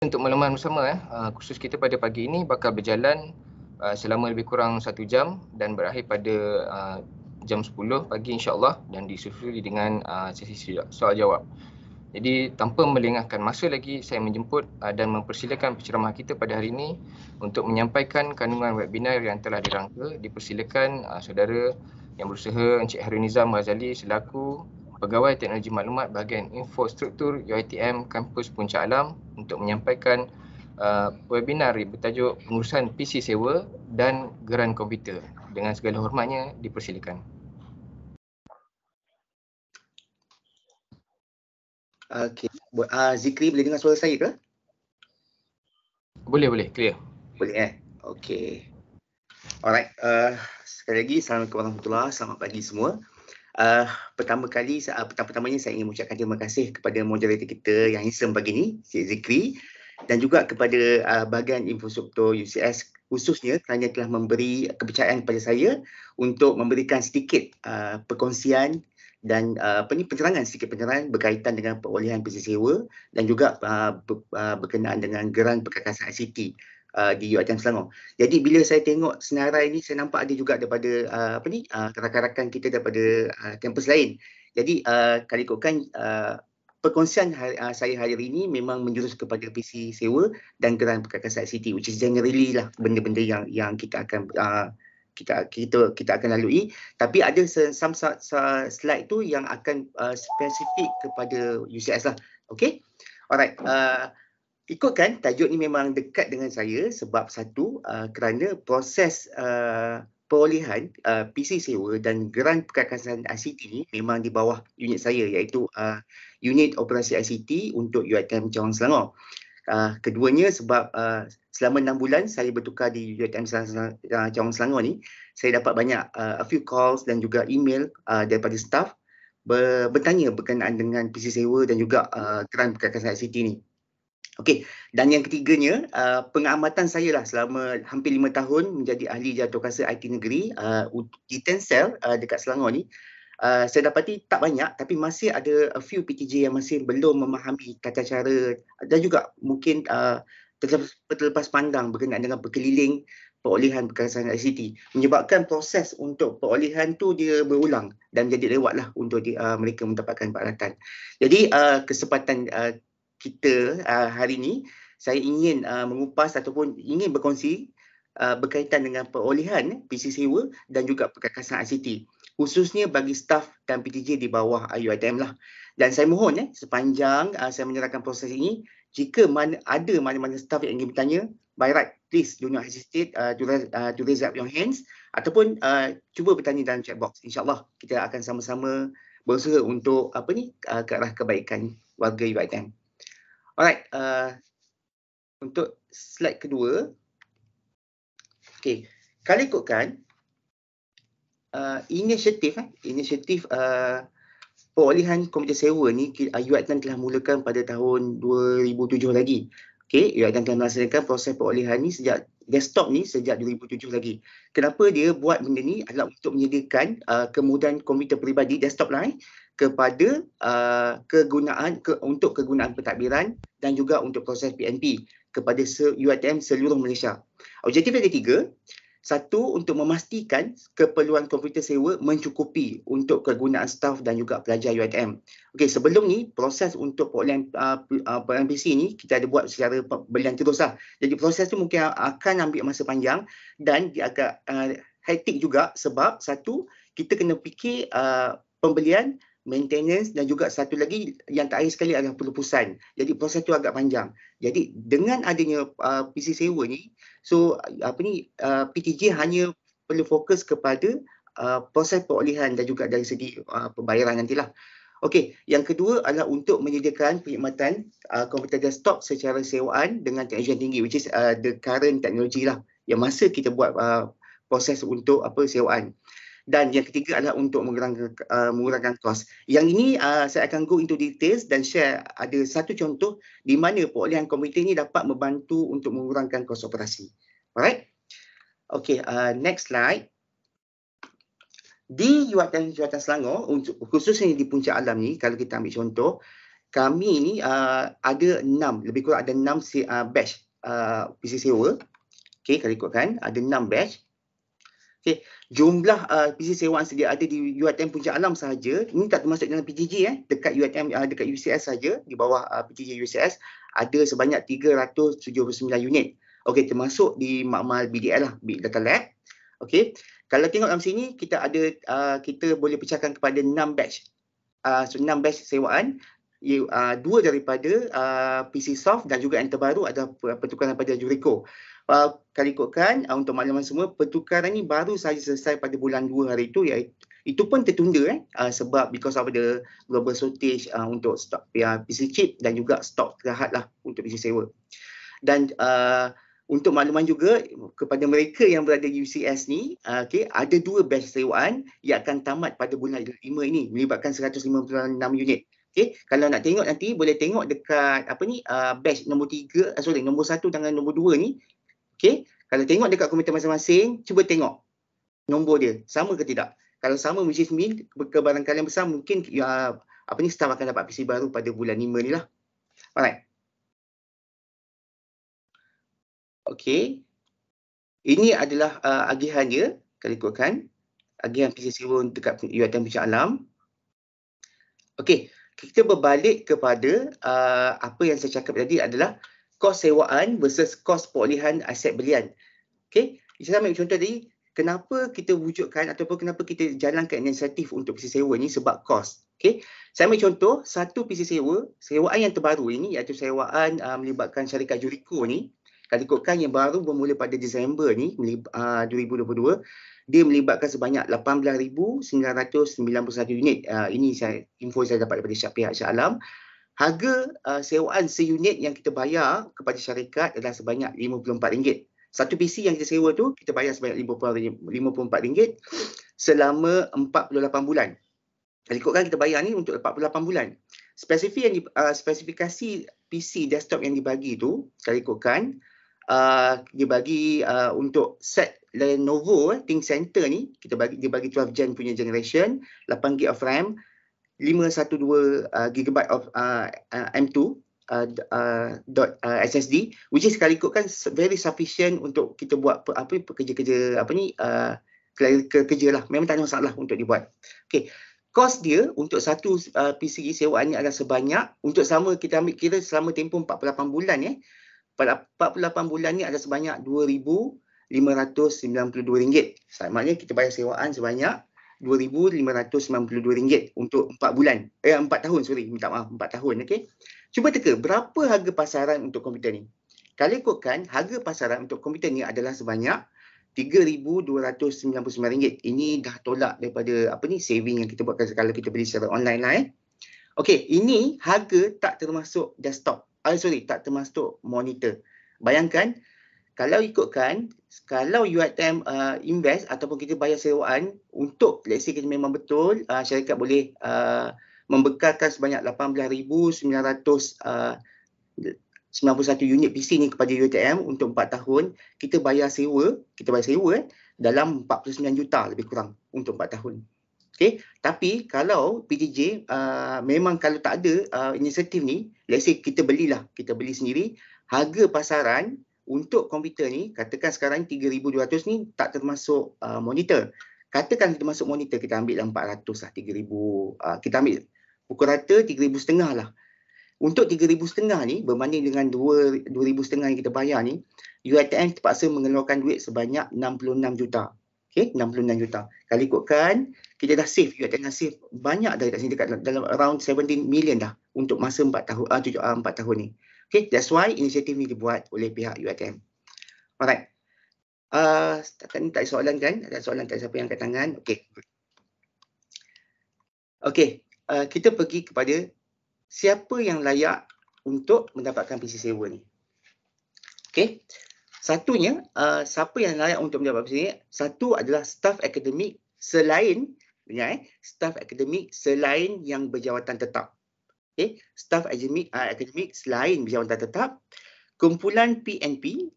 untuk makluman bersama, kursus kita pada pagi ini bakal berjalan selama lebih kurang 1 jam dan berakhir pada jam 10 pagi insya-Allah dan disusuli dengan sesi soal jawab. Jadi tanpa melengahkan masa lagi, saya menjemput dan mempersilakan penceramah kita pada hari ini untuk menyampaikan kandungan webinar yang telah dirangka. Dipersilakan saudara yang berusaha Encik Harunizam Ghazali selaku Pegawai Teknologi Maklumat Bahagian Infrastruktur UiTM Kampus Puncak Alam untuk menyampaikan webinar bertajuk Pengurusan PC Sewa dan Geran Komputer. Dengan segala hormatnya, dipersilakan. Okey, Zikri boleh dengar suara saya ke? Boleh, clear. Boleh Okey. Alright, sekali lagi Assalamualaikum warahmatullahi wabarakatuh. Selamat pagi semua. Pertama-tamanya saya ingin mengucapkan terima kasih kepada moderator kita yang handsome pagi ni, Cik Zikri, dan juga kepada bahagian infrastruktur UCS khususnya kerana telah memberi kepercayaan kepada saya untuk memberikan sedikit perkongsian dan sedikit penerangan berkaitan dengan perolehan PC sewa dan juga berkenaan dengan geran perkakasan ICT di UiTM Selangor. Jadi bila saya tengok senarai ini, saya nampak ada juga daripada rakan-rakan kita daripada kampus lain. Jadi kalau ikutkan perkongsian saya hari ini memang menjurus kepada PC sewa dan geran perkakasan ICT, which is generally lah benda-benda yang kita akan kita akan lalui, tapi ada some slide tu yang akan spesifik kepada UCS lah. Okey. Alright. Ikutkan tajuk ni memang dekat dengan saya sebab satu kerana proses perolehan PC sewa dan geran perkakasan ICT ni memang di bawah unit saya, iaitu unit operasi ICT untuk UiTM Cawang Selangor. Keduanya sebab selama 6 bulan saya bertukar di UiTM Cawang Selangor ni, saya dapat banyak a few calls dan juga email daripada staff bertanya berkenaan dengan PC sewa dan juga geran perkakasan ICT ni. Okey, dan yang ketiganya pengamatan saya lah selama hampir 5 tahun menjadi ahli jadualkuasa IT negeri di Tencel dekat Selangor ni. Saya dapati tak banyak tapi masih ada a few PTJ yang masih belum memahami tata cara dan juga mungkin terlepas pandang berkenaan dengan berkeliling perolehan perkakasan ICT, menyebabkan proses untuk perolehan tu dia berulang dan jadi lewatlah untuk mereka mendapatkan peralatan. Jadi kesempatan kita hari ini saya ingin mengupas ataupun ingin berkongsi berkaitan dengan perolehan PC sewa dan juga perkakasan ICT, khususnya bagi staf dan PTJ di bawah UiTM lah. Dan saya mohon sepanjang saya menyerahkan proses ini, jika ada mana-mana staf yang ingin bertanya, by right, please do not hesitate to raise up your hands ataupun cuba bertanya dalam chat box. InsyaAllah kita akan sama-sama berusaha untuk ke arah kebaikan warga UiTM. Alright, untuk slide kedua. Okey, kalau ikutkan inisiatif perolehan komputer sewa ni UiTM telah mulakan pada tahun 2007 lagi. Okey, UiTM telah melaksanakan proses perolehan ni sejak desktop ni sejak 2007 lagi. Kenapa dia buat benda ni adalah untuk menyediakan kemudahan komputer peribadi desktop lah kepada untuk kegunaan pentadbiran dan juga untuk proses PNP kepada UiTM seluruh Malaysia. Objektif yang ketiga, satu, untuk memastikan keperluan komputer sewa mencukupi untuk kegunaan staf dan juga pelajar UiTM. Okey, sebelum ni proses untuk perolehan PC ni kita ada buat secara berlian terus lah. Jadi proses tu mungkin akan ambil masa panjang dan dia agak hektik juga sebab satu, kita kena fikir pembelian, maintenance dan juga satu lagi yang terakhir sekali adalah pelupusan. Jadi proses tu agak panjang. Jadi dengan adanya PC sewa ni, PTJ hanya perlu fokus kepada proses perolehan dan juga dari segi pembayaran nantilah. Okey, yang kedua adalah untuk menyediakan perkhidmatan komputer desktop secara sewaan dengan teknologi yang tinggi, which is the current technology lah yang masa kita buat proses untuk sewaan. Dan yang ketiga adalah untuk mengurangkan kos. Yang ini saya akan go into details dan share ada satu contoh di mana perolehan komputer ini dapat membantu untuk mengurangkan kos operasi. Alright. Okay, next slide. Di UiTM Selangor, khususnya di Puncak Alam ni, kalau kita ambil contoh, kami ni ada 6, lebih kurang ada 6 batch PC sewa. Okey, kalau ikutkan ada 6 batch. Okey, jumlah PC sewaan sedia ada di UiTM Puncak Alam sahaja. Ini tak termasuk dalam PJJ dekat UiTM dekat UCS saja, di bawah PJJ UCS ada sebanyak 379 unit. Okey, termasuk di makmal BDL lah, Big Data Lab. Okey, kalau tengok dalam sini kita ada kita boleh pecahkan kepada 6 batch. 6 batch sewaan. Dua daripada PC Soft dan juga yang terbaru ada pertukaran pada Jurico. Kalau ikutkan untuk makluman semua, pertukaran ni baru saja selesai pada bulan 2 hari itu pun tertunda sebab because of the global shortage untuk stok PC chip dan juga stok terhad lah untuk PC sewa. Dan untuk makluman juga kepada mereka yang berada di UCS ni, ada 2 batch sewaan yang akan tamat pada bulan 5 ini melibatkan 156 unit. Okay, kalau nak tengok nanti boleh tengok dekat batch nombor 3, nombor 1 dengan nombor 2 ni. Okay, kalau tengok dekat komputer masing-masing, cuba tengok nombor dia sama ke tidak. Kalau sama, which is mean kebarangkalian besar mungkin staff akan dapat PC baru pada bulan 5 ni lah. Alright. Okay, ini adalah agihan dia. Kalau ikutkan agihan PC sewa dekat UiTM Puncak Alam. Okay, kita berbalik kepada apa yang saya cakap tadi adalah kos sewaan versus kos perolehan aset belian. Okey, saya ambil contoh tadi, kenapa kita wujudkan ataupun kenapa kita jalankan inisiatif untuk PC sewa ni sebab kos. Okey, saya ambil contoh satu PC sewa, sewaan yang terbaru ini iaitu sewaan melibatkan syarikat Jurico ni. Kalau ikutkan yang baru bermula pada Disember ni 2022, dia melibatkan sebanyak 18,991 unit. Ini info saya dapat daripada pihak Shah Alam. Harga sewaan seunit yang kita bayar kepada syarikat adalah sebanyak RM54. Satu PC yang kita sewa tu kita bayar sebanyak RM54 selama 48 bulan. Kalau ikutkan kita bayar ni untuk 48 bulan. Spesifikasi PC desktop yang dibagi tu, kalau ikutkan dibagi untuk set Lenovo ThinkCentre ni, dia bagi 12 gen punya generation, 8 GB of RAM, 512 GB of M2 SSD, which is kalau ikutkan very sufficient untuk kita buat kerja-kerja kerja lah. Memang tak ada masalah untuk dibuat. Okey, kos dia untuk satu PC sewaan ni adalah sebanyak, untuk kita ambil kira selama tempoh 48 bulan pada 48 bulan ni ada sebanyak RM2,592. Maknanya kita bayar sewaan sebanyak RM2,592 untuk 4 bulan. 4 tahun, minta maaf, 4 tahun. Okey. Cuba teka berapa harga pasaran untuk komputer ni. Kalau ikutkan harga pasaran untuk komputer ni adalah sebanyak RM3,299. Ini dah tolak daripada saving yang kita buat kalau kita beli secara online lah. Okey, ini harga tak termasuk desktop. Tak termasuk monitor. Bayangkan kalau ikutkan, kalau UiTM invest ataupun kita bayar sewaan untuk, let's say kita memang betul, syarikat boleh membekalkan sebanyak 18,991 unit PC ni kepada UiTM untuk 4 tahun, kita bayar sewa dalam 49 juta lebih kurang untuk 4 tahun. Okay. Tapi kalau PJJ memang kalau tak ada inisiatif ni, let's say kita beli sendiri, harga pasaran untuk komputer ni, katakan sekarang 3,200 ni tak termasuk monitor. Katakan kita masuk monitor, kita ambil 400 lah, 3,000. Kita ambil pukul rata 3,500 lah. Untuk 3,500 ni, berbanding dengan 2,500 yang kita bayar ni, UiTM terpaksa mengeluarkan duit sebanyak 66 juta. Okay, 66 juta. Kalau ikutkan, kita dah save, UiTM dah save banyak dah dekat sini, dalam around 17 million dah untuk masa 4 tahun ni. Okay, that's why inisiatif ni dibuat oleh pihak UiTM. Alright. Setakat ni tak ada soalan kan? Ada soalan, tak ada siapa yang angkat tangan? Okay. Okay, kita pergi kepada siapa yang layak untuk mendapatkan PC sewa ni. Okay. Satunya, siapa yang layak untuk mendapat PC ni? Satu adalah staf akademik selain, staf akademik selain yang berjawatan tetap. Okay. Staf akademik selain berjawatan tetap, kumpulan PNP,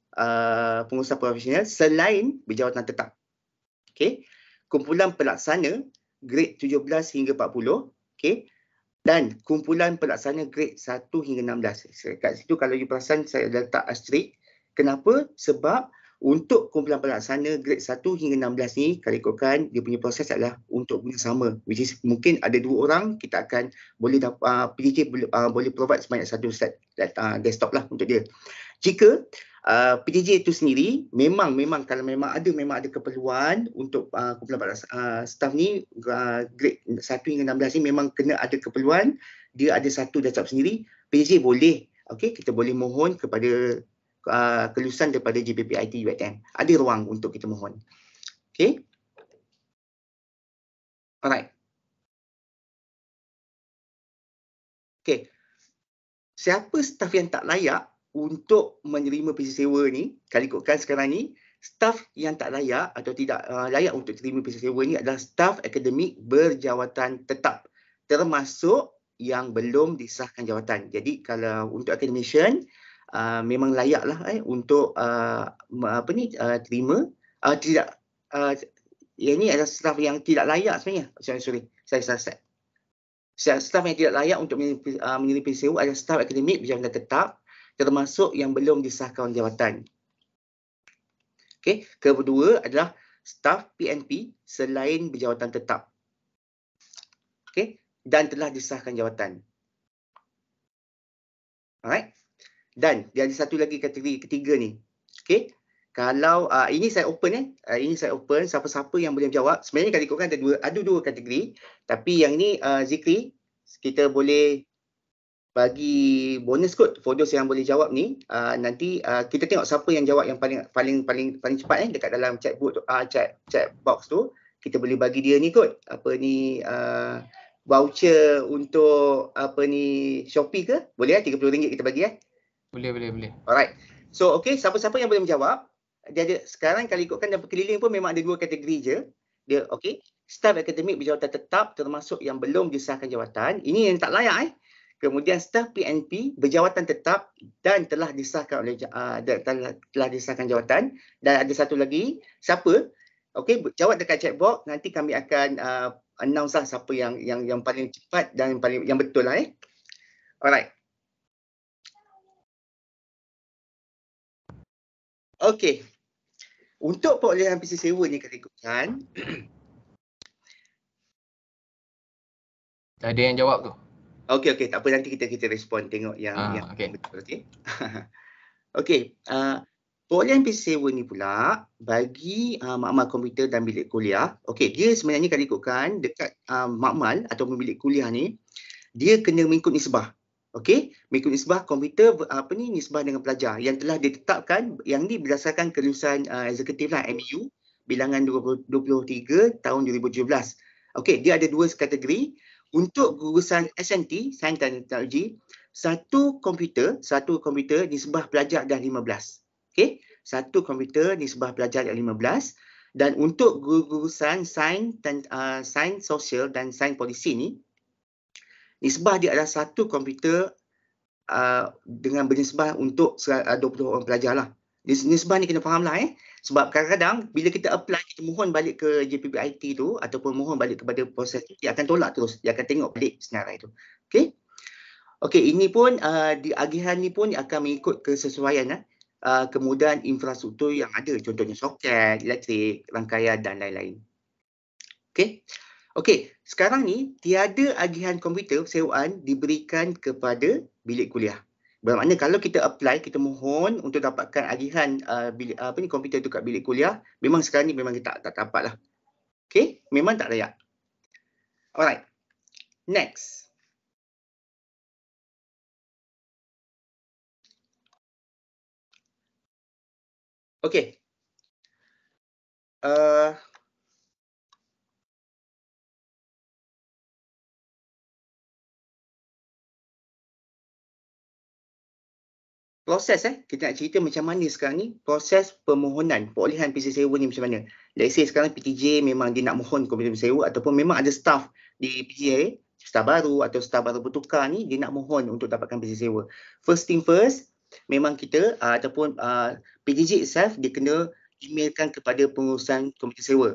pengusaha profesional selain berjawatan tetap. Okay. Kumpulan pelaksana grade 17 hingga 40. Okay. Dan kumpulan pelaksana grade 1 hingga 16. Kat situ kalau you perasan saya letak asterisk. Kenapa? Sebab untuk kumpulan pelaksana grade 1 hingga 16 ni, kalau ikutkan dia punya proses adalah untuk guna sama. Which is mungkin ada 2 orang, kita akan boleh PJJ boleh provide sebanyak satu set desktop lah untuk dia. Jika PJJ itu sendiri memang kalau memang ada keperluan untuk kumpulan staff ni grade 1 hingga 16 ni memang kena ada keperluan, dia ada satu desktop sendiri, PJJ boleh, okey, kita boleh mohon kepada kelulusan daripada JPPIT UiTM. Ada ruang untuk kita mohon. Okey. Alright. Okey. Siapa staf yang tak layak untuk menerima PJJ sewa ni, kalau ikutkan sekarang ni, staf yang tak layak atau tidak layak untuk terima PJJ sewa ni adalah staf akademik berjawatan tetap, termasuk yang belum disahkan jawatan. Jadi kalau untuk academician memang layaklah untuk terima. Tidak, yang ni adalah staf yang tidak layak sebenarnya. Sorry, saya salah. Staf yang tidak layak untuk menerima PJJ sewa adalah staf akademik berjawatan tetap, termasuk yang belum disahkan jawatan. Okey, kedua adalah staf PNP selain berjawatan tetap. Okey, dan telah disahkan jawatan. Alright. Dan dia ada satu lagi kategori ketiga ni. Okey. Kalau ini saya open ini saya open, siapa-siapa yang boleh jawab. Sebenarnya kalau ikutkan ada dua kategori, tapi yang ni Zikri kita boleh bagi bonus kot for those yang boleh jawab ni. Nanti kita tengok siapa yang jawab yang paling cepat dekat dalam chat box tu. Kita boleh bagi dia ni kot voucher untuk Shopee ke? Boleh RM30 kita bagi Boleh. Alright. So okey, siapa-siapa yang boleh menjawab, dia ada sekarang kalau ikutkan dalam keliling pun memang ada 2 kategori je. Dia okey, staf akademik berjawatan tetap termasuk yang belum disahkan jawatan. Ini yang tak layak Kemudian staf PNP berjawatan tetap dan telah disahkan oleh telah disahkan jawatan. Dan ada satu lagi, siapa? Okey, jawab dekat chat box, nanti kami akan announce lah siapa yang paling cepat dan yang betul lah Alright. Okey. Untuk perolehan PJJ sewa ni kalau ikutkan ada yang jawab tu. Okey, tak apa, nanti kita respon tengok yang betul. Okey. Okey, perolehan PJJ sewa ni pula bagi makmal komputer dan bilik kuliah. Okey, dia sebenarnya kalau ikutkan dekat makmal atau bilik kuliah ni, dia kena mengikut nisbah. Okey, mengikut nisbah komputer nisbah dengan pelajar yang telah ditetapkan, yang ni berdasarkan kelulusan eksekutif lah MU bilangan 23 tahun 2017. Okey, dia ada 2 kategori. Untuk gurusan SNT, Sains dan Teknologi, satu komputer nisbah pelajar dah 15. Okey, satu komputer nisbah pelajar dah 15. Dan untuk gurusan Sains Sosial dan Sains Polisi ni, nisbah dia adalah satu komputer dengan bernisbah untuk 20 orang pelajar lah. Nisbah ni kena faham lah Sebab kadang-kadang bila kita apply, kita mohon balik ke JPPIT tu ataupun mohon balik kepada proses tu, dia akan tolak terus. Dia akan tengok balik senarai tu. Okey. Okey, ini pun di agihan ni pun akan mengikut kesesuaian kemudahan infrastruktur yang ada. Contohnya soket, elektrik, rangkaian dan lain-lain. Okey. Okey, sekarang ni tiada agihan komputer sewaan diberikan kepada bilik kuliah. Bermakna kalau kita apply, kita mohon untuk dapatkan agihan komputer tu kat bilik kuliah, memang sekarang ni memang kita tak dapat lah. Okey, memang tak layak. Alright. Next. Okey. Proses kita nak cerita macam mana sekarang ni proses permohonan perolehan PJJ sewa ni macam mana. Let's say sekarang PTJ memang dia nak mohon komputer sewa ataupun memang ada staff di PTJ, staff baru atau staff baru bertukar ni, dia nak mohon untuk dapatkan PJJ sewa. First thing first, memang kita ataupun PTJ itself dia kena emailkan kepada pengurusan komputer sewa.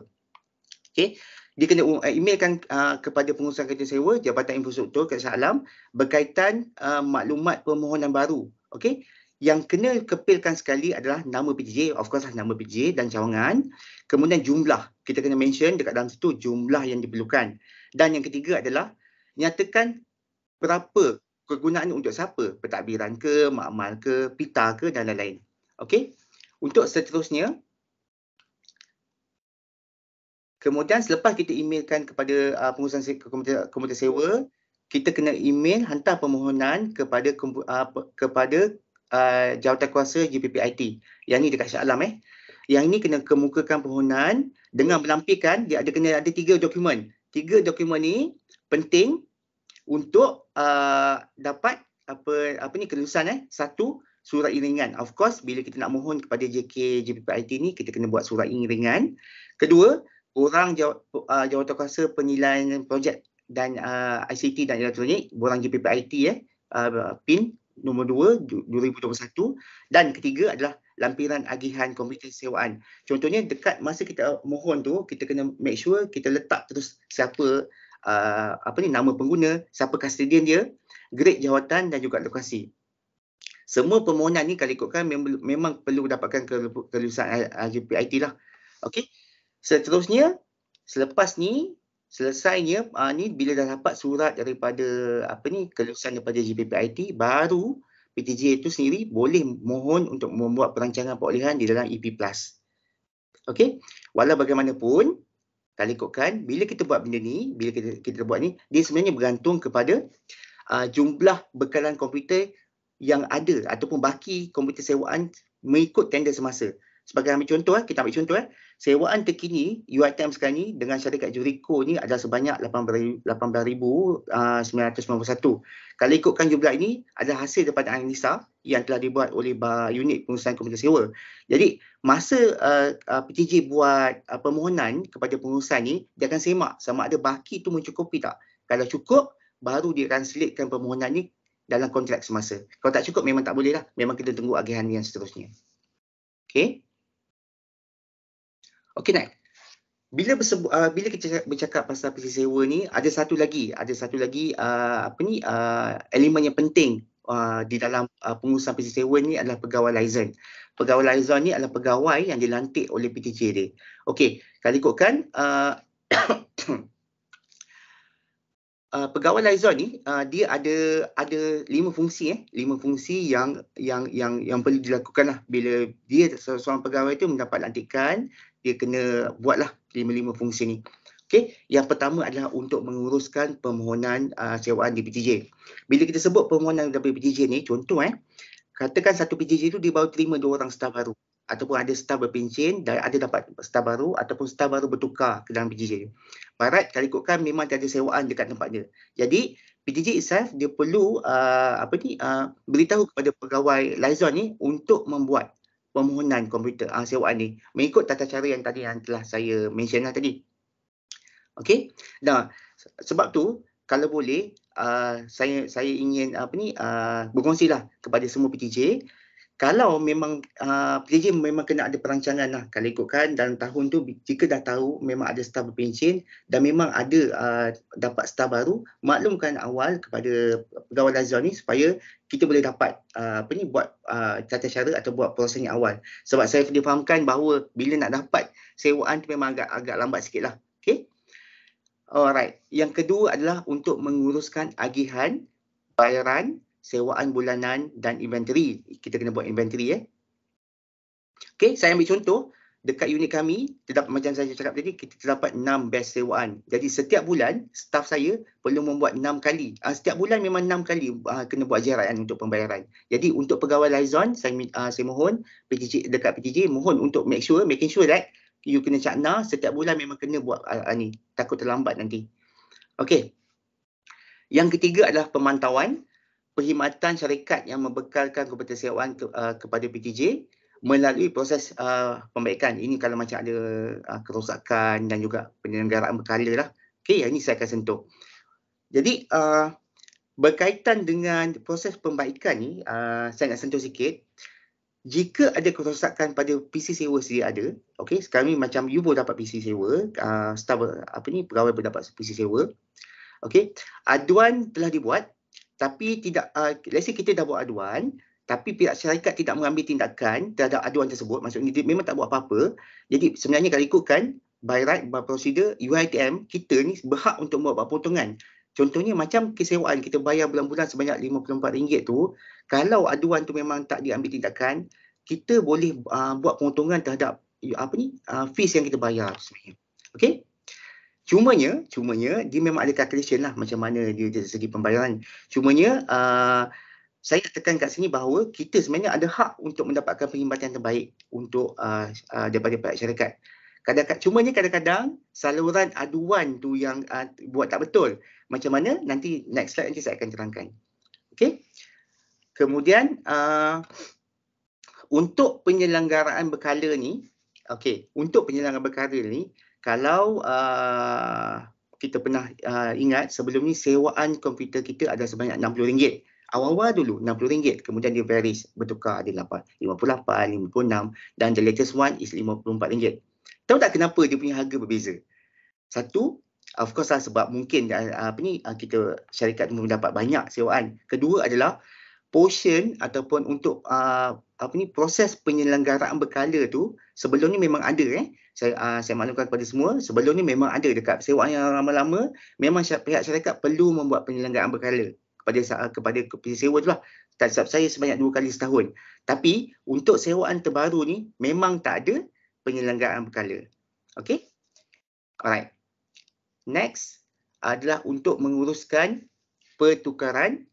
Okay. dia kena emailkan kepada pengurusan kerja sewa Jabatan Infrastruktur Kat Shah Alam berkaitan maklumat permohonan baru. Okey. Yang kena kepilkan sekali adalah nama PTJ, of course lah nama PTJ dan cawangan. Kemudian jumlah, kita kena mention dekat dalam situ jumlah yang diperlukan. Dan yang ketiga adalah nyatakan berapa kegunaan untuk siapa, pentadbiran ke, makmal ke, pita ke dan lain-lain. Okey. Untuk seterusnya, kemudian selepas kita emailkan kepada pengurusan komputer sewa, kita kena email hantar permohonan kepada Jawatankuasa GPPIT. Yang ni dekat Shah Alam Yang ini kena kemukakan permohonan dengan melampirkan dia kena ada 3 dokumen. 3 dokumen ni penting untuk dapat kelulusan. Satu, surat iringan. Of course bila kita nak mohon kepada JPPIT ni kita kena buat surat iringan. Kedua, borang Jawatankuasa Penilaian Projek dan ICT dan Elektronik, borang JPPIT PIN nombor 2 2021. Dan ketiga adalah lampiran agihan komputer sewaan. Contohnya dekat masa kita mohon tu, kita kena make sure kita letak terus siapa nama pengguna, siapa kustodian dia, grade jawatan dan juga lokasi. Semua permohonan ni kalau ikutkan memang perlu dapatkan kelulusan JPPIT lah. Okey. Seterusnya, selepas ni selesainya ni bila dah dapat surat daripada kelulusan daripada JPPIT, baru PTJ itu sendiri boleh mohon untuk membuat perancangan perolehan di dalam EP+. Okey. Walau bagaimanapun, kalau ikutkan bila kita buat benda ni, bila kita buat ni, dia sebenarnya bergantung kepada jumlah bekalan komputer yang ada ataupun baki komputer sewaan mengikut tender semasa. Sebagai ambil contoh, kita ambil contoh sewaan terkini UiTM sekarang ni dengan syarikat Juriko ni ada sebanyak 18,991. Kalau ikutkan jumlah ini adalah hasil daripada analisa yang telah dibuat oleh unit pengurusan komputer sewa. Jadi masa PTJ buat permohonan kepada pengurusan ni, dia akan semak sama ada baki tu mencukupi tak. Kalau cukup, baru dia translatekan permohonan ni dalam kontrak semasa. Kalau tak cukup memang tak boleh lah. Memang kita tunggu agihan yang seterusnya. Okey. Okey, next. Bila kita bercakap pasal PC sewa ni, ada satu lagi elemen yang penting di dalam pengurusan PC sewa ni adalah pegawai liaison. Pegawai liaison ni adalah pegawai yang dilantik oleh PTJ dia. Okey, kalau ikutkan pegawai liaison ni dia ada 5 fungsi 5 fungsi yang perlu dilakukan lah bila dia seorang pegawai tu mendapat lantikan. Dia kena buatlah 5 fungsi ni. Okey, yang pertama adalah untuk menguruskan permohonan sewaan di PTJ. Bila kita sebut permohonan dari PTJ ni, contoh katakan satu PTJ tu dia baru terima 2 orang staf baru ataupun ada staf berpencen dan ada dapat staf baru ataupun staf baru bertukar ke dalam PTJ. Barat kalau ikutkan memang tiada sewaan dekat tempat dia. Jadi PTJ itself dia perlu beritahu kepada pegawai liaison ni untuk membuat permohonan komputer sewaan ni mengikut tata cara yang telah saya mention lah tadi. Okey. Nah, sebab tu kalau boleh saya ingin berkongsilah kepada semua PTJ. Kalau memang PTJ memang kena ada perancangan lah. Kalau ikutkan dalam tahun tu jika dah tahu memang ada staf berpencen dan memang ada dapat staf baru, maklumkan awal kepada pegawai liaison ni supaya kita boleh dapat buat tata cara atau buat proses yang awal. Sebab saya difahamkan bahawa bila nak dapat sewaan tu memang agak lambat sikit lah. Okay. Alright. Yang kedua adalah untuk menguruskan agihan, bayaran, sewaan bulanan dan inventory. Kita kena buat inventory Okey, saya ambil contoh dekat unit kami, terdapat macam saya cakap tadi, kita terdapat 6 batch sewaan. Jadi setiap bulan staf saya perlu membuat 6 kali. Setiap bulan memang 6 kali kena buat ziaratan untuk pembayaran. Jadi untuk pegawai liaison saya mohon PTJ dekat PTJ mohon untuk making sure that you kena cakna setiap bulan memang kena buat ni. Takut terlambat nanti. Okey. Yang ketiga adalah pemantauan. Perkhidmatan syarikat yang membekalkan komputer sewaan kepada PTJ melalui proses pembaikan. Ini kalau macam ada kerosakan dan juga penyelenggaraan berkala lah. Okey, yang ini saya akan sentuh. Jadi berkaitan dengan proses pembaikan ni, saya nak sentuh sikit. jika ada kerosakan pada PC sewa sedia ada, okey, sekarang ni macam you boleh dapat PC sewa, staff pegawai boleh dapat PC sewa. Okey, aduan telah dibuat tapi tidak let's say kita dah buat aduan tapi pihak syarikat tidak mengambil tindakan terhadap aduan tersebut, maksudnya dia memang tak buat apa-apa. Jadi sebenarnya kalau ikutkan by right, by procedure, UiTM kita ni berhak untuk membuat potongan. Contohnya macam kesewaan kita bayar bulan-bulan sebanyak RM54 tu, kalau aduan tu memang tak diambil tindakan, kita boleh buat pemotongan terhadap fees yang kita bayar sebenarnya. Okey? Cumanya dia memang ada calculation lah macam mana dia dari segi pembayaran. Cumanya saya nak tekan kat sini bahawa kita sebenarnya ada hak untuk mendapatkan perkhidmatan terbaik untuk daripada pihak syarikat. Cumanya kadang-kadang saluran aduan tu yang buat tak betul. Macam mana? Nanti next slide nanti saya akan terangkan. Okey. Kemudian untuk penyelenggaraan berkala ni, okey, untuk penyelenggaraan berkala ni, kalau kita pernah ingat sebelum ni sewaan komputer kita ada sebanyak RM60. Awal-awal dulu RM60, kemudian dia varies, bertukar ada RM58, RM56 dan the latest one is RM54. Tahu tak kenapa dia punya harga berbeza? Satu, of course lah sebab mungkin kita syarikat mendapat banyak sewaan. Kedua adalah portion ataupun untuk proses penyelenggaraan berkala tu sebelum ni memang ada saya maklumkan kepada semua, sebelum ni memang ada dekat sewaan yang lama-lama memang pihak syarikat perlu membuat penyelenggaraan berkala kepada sewa tu lah. Tak silap saya sebanyak 2 kali setahun. Tapi untuk sewaan terbaru ni memang tak ada penyelenggaraan berkala. Okey? Alright. Next adalah untuk menguruskan pertukaran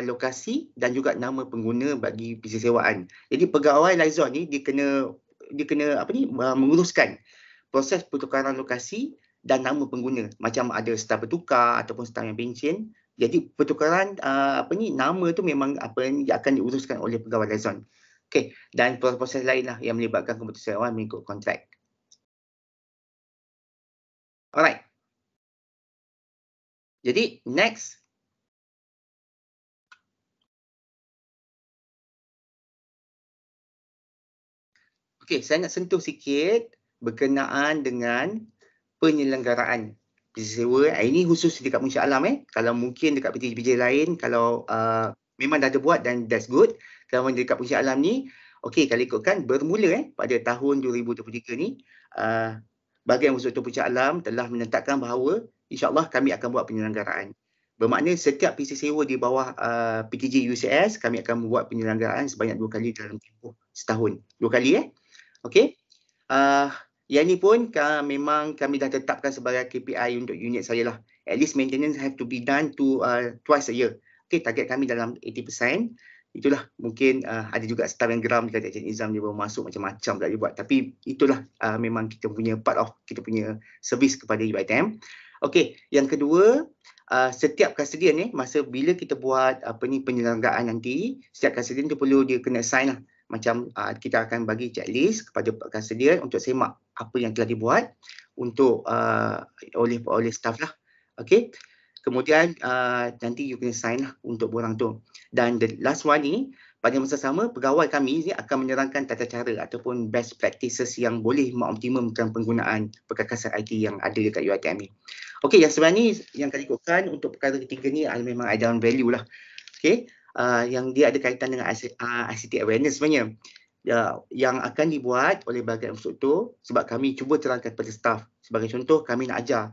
lokasi dan juga nama pengguna bagi PC sewaan. Jadi pegawai Lizon ni dia kena menguruskan proses pertukaran lokasi dan nama pengguna. Macam ada staf bertukar ataupun staf yang pencen. Jadi pertukaran nama tu memang akan diuruskan oleh pegawai Lizon. Okey, dan proses lain lah yang melibatkan komputer sewaan mengikut kontrak. Alright. Jadi next. Okey, saya nak sentuh sikit berkenaan dengan penyelenggaraan PC sewa. Ini khusus dekat Munsha Alam Kalau mungkin dekat PTJ lain, kalau memang dah ada buat dan that's good. Kalau dekat Munsha Alam ni, okey, kalau ikutkan bermula pada tahun 2023 ni, Bahagian Unsur Munsha Alam telah menetapkan bahawa insya-Allah kami akan buat penyelenggaraan. Bermakna setiap PC sewa di bawah PTJ UCS, kami akan membuat penyelenggaraan sebanyak 2 kali dalam tempoh setahun. 2 kali Okey. Yang ni pun memang kami dah tetapkan sebagai KPI untuk unit saya lah. At least maintenance have to be done twice a year. Okey, target kami dalam 80%. Itulah mungkin ada juga staff yang geram dekat Encik Nizam dia baru masuk macam-macam tak dia buat. Tapi itulah memang kita punya part of kita punya servis kepada UiTM. Okey, yang kedua, setiap custodian masa bila kita buat penyelenggaraan nanti, setiap custodian tu perlu dia kena sign lah. Macam kita akan bagi checklist kepada custodian untuk semak apa yang telah dibuat untuk oleh staff lah. Okey. Kemudian nanti you kena sign lah untuk borang tu. Dan the last one ni, pada masa sama pegawai kami ni akan menerangkan tata cara ataupun best practices yang boleh mengoptimumkan penggunaan perkakasan IT yang ada dekat UiTM ni. Okey, yang sebenarnya yang kali ikutkan untuk perkara ketiga ni memang add-on value lah. Okey. Yang dia ada kaitan dengan ICT awareness sebenarnya yang akan dibuat oleh bahagian instruktur sebab kami cuba terangkan kepada staff. Sebagai contoh, kami nak ajar,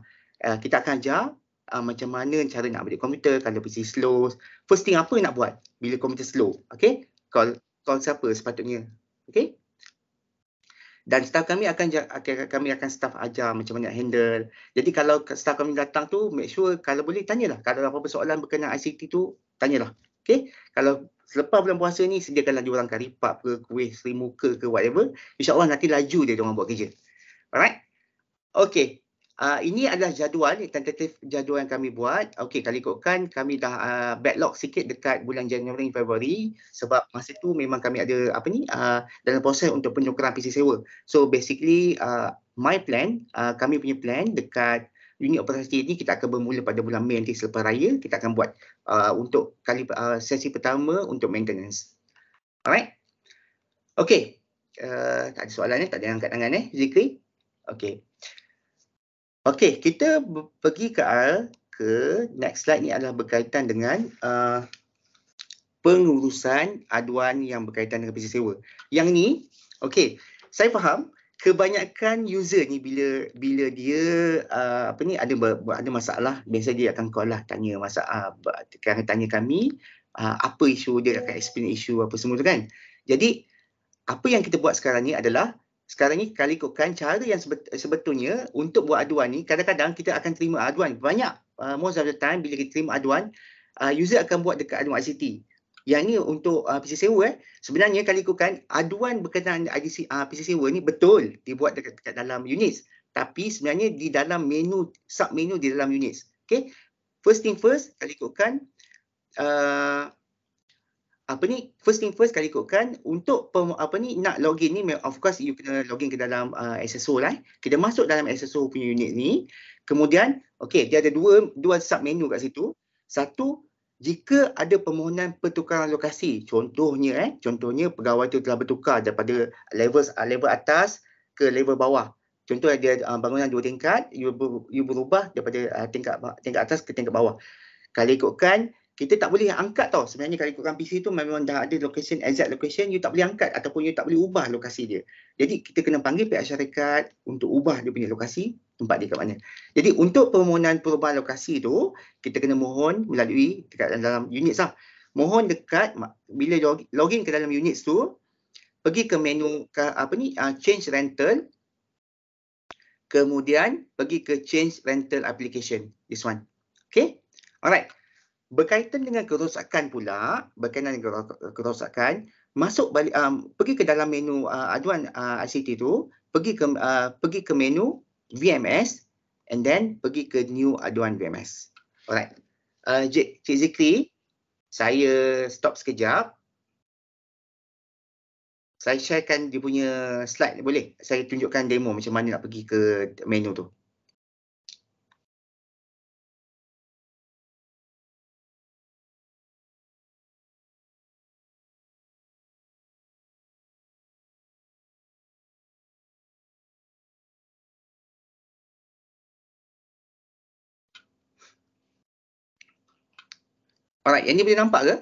kita akan ajar macam mana cara nak update komputer kalau PC slow. First thing apa nak buat bila komputer slow? Okay, call siapa sepatutnya? Okay, dan staff kami akan staff ajar macam mana nak handle. Jadi kalau staff kami datang tu, make sure kalau boleh tanyalah, kalau apa-apa soalan berkenaan ICT tu tanyalah. Okay, kalau selepas bulan puasa ni sediakanlah diorang kari pap ke, kuih seri muka ke, whatever. InsyaAllah nanti laju dia diorang buat kerja. Alright? Okay. Ini adalah jadual, tentatif jadual yang kami buat. Okay, kalau ikutkan kami dah backlog sikit dekat bulan Januari, Februari sebab masa tu memang kami ada dalam proses untuk penukaran PC sewa. So basically my plan, kami punya plan dekat unit operasi ini kita akan bermula pada bulan Mei nanti selepas raya. Kita akan buat untuk sesi pertama untuk maintenance. Alright? Okey. Tak ada soalan tak ada angkat tangan Zikri. Okey. Okey, kita pergi ke next slide ni adalah berkaitan dengan pengurusan aduan yang berkaitan dengan PC sewa. Yang ni, okey, saya faham kebanyakan user ni bila dia ada masalah, biasa dia akan call lah tanya masalah, tanya kami apa isu dia, akan explain isu apa semua tu kan. Jadi apa yang kita buat sekarang ni adalah sekarang ni kalau ikutkan cara yang sebetulnya untuk buat aduan ni, kadang-kadang kita akan terima aduan banyak, most of the time bila kita terima aduan, user akan buat dekat aduan ICT. Yang ni untuk PC sewa sebenarnya kalau ikutkan aduan berkenaan PC sewa ni betul dibuat dekat dalam Unix, tapi sebenarnya di dalam menu, sub menu di dalam Unix. Okay, first thing first kalau ikutkan first thing first kalau ikutkan untuk nak login ni, of course you kena login ke dalam SSO lah. Kita masuk dalam SSO punya unit ni, kemudian okey, dia ada dua sub menu kat situ. Satu, jika ada permohonan pertukaran lokasi, contohnya pegawai tu telah bertukar daripada level atas ke level bawah. Contoh dia bangunan 2 tingkat, you berubah daripada tingkat atas ke tingkat bawah. Kalau ikutkan, kita tak boleh angkat tau. Sebenarnya kalau ikutkan PC tu memang dah ada location, exact location, you tak boleh angkat ataupun you tak boleh ubah lokasi dia. Jadi kita kena panggil pihak syarikat untuk ubah dia punya lokasi, tempat dia kat mana. Jadi untuk permohonan perubahan lokasi tu, kita kena mohon melalui dekat dalam unit lah. Mohon dekat, bila login ke dalam unit tu, pergi ke menu change rental, kemudian pergi ke change rental application, this one. Okay, alright. Berkaitan dengan kerosakan pula, masuk balik, pergi ke dalam menu aduan ICT tu, pergi ke menu VMS and then pergi ke new aduan VMS. Alright. Cik Zikri, saya stop sekejap. Saya sharekan dia punya slide, boleh? Saya tunjukkan demo macam mana nak pergi ke menu tu. Alright, yang ni boleh nampak ke?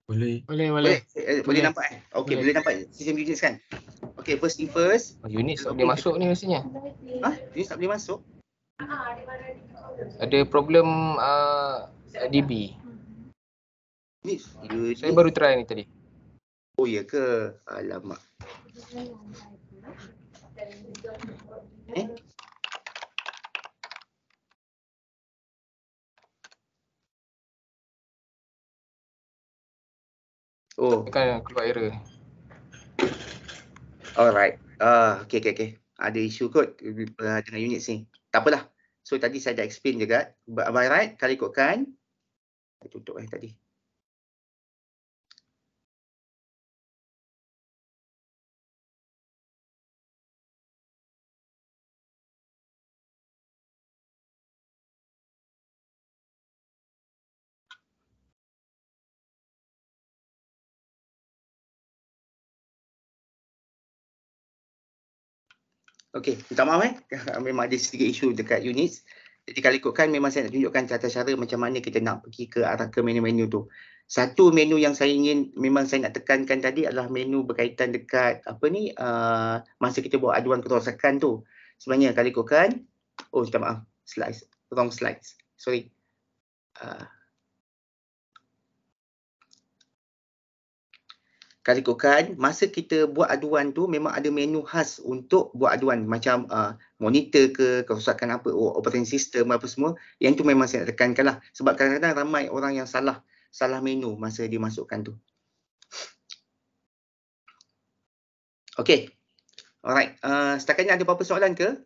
Boleh. Boleh nampak Okey, boleh nampak sistem Unix kan? Okey, first thing first. Unix tak boleh masuk ni rasanya. Unix tak boleh masuk? Ada problem DB. Saya baru try ni tadi. Oh ya ke? Alamak. Oh, Kan keluar error. alright. Okey. Ada isu kot dengan unit ni. Tak apalah. So tadi saya dah explain juga. By right, kalau ikutkan, saya tutup tadi. Okey, minta maaf memang ada sedikit isu dekat unit. Jadi kalau ikutkan memang saya nak tunjukkan tata cara macam mana kita nak pergi ke arah ke menu-menu tu. Satu menu yang saya memang saya nak tekankan tadi adalah menu berkaitan dekat masa kita buat aduan kerosakan tu. Sebenarnya kalau ikutkan, minta maaf, wrong slides. Sorry. Kalau ikutkan, masa kita buat aduan tu memang ada menu khas untuk buat aduan macam monitor ke, kerosakan apa, operating system apa semua. Yang tu memang saya nak tekankan lah. Sebab kadang-kadang ramai orang yang salah menu masa dia masukkan tu. Okey. Alright. Setakat ni ada apa-apa soalan ke?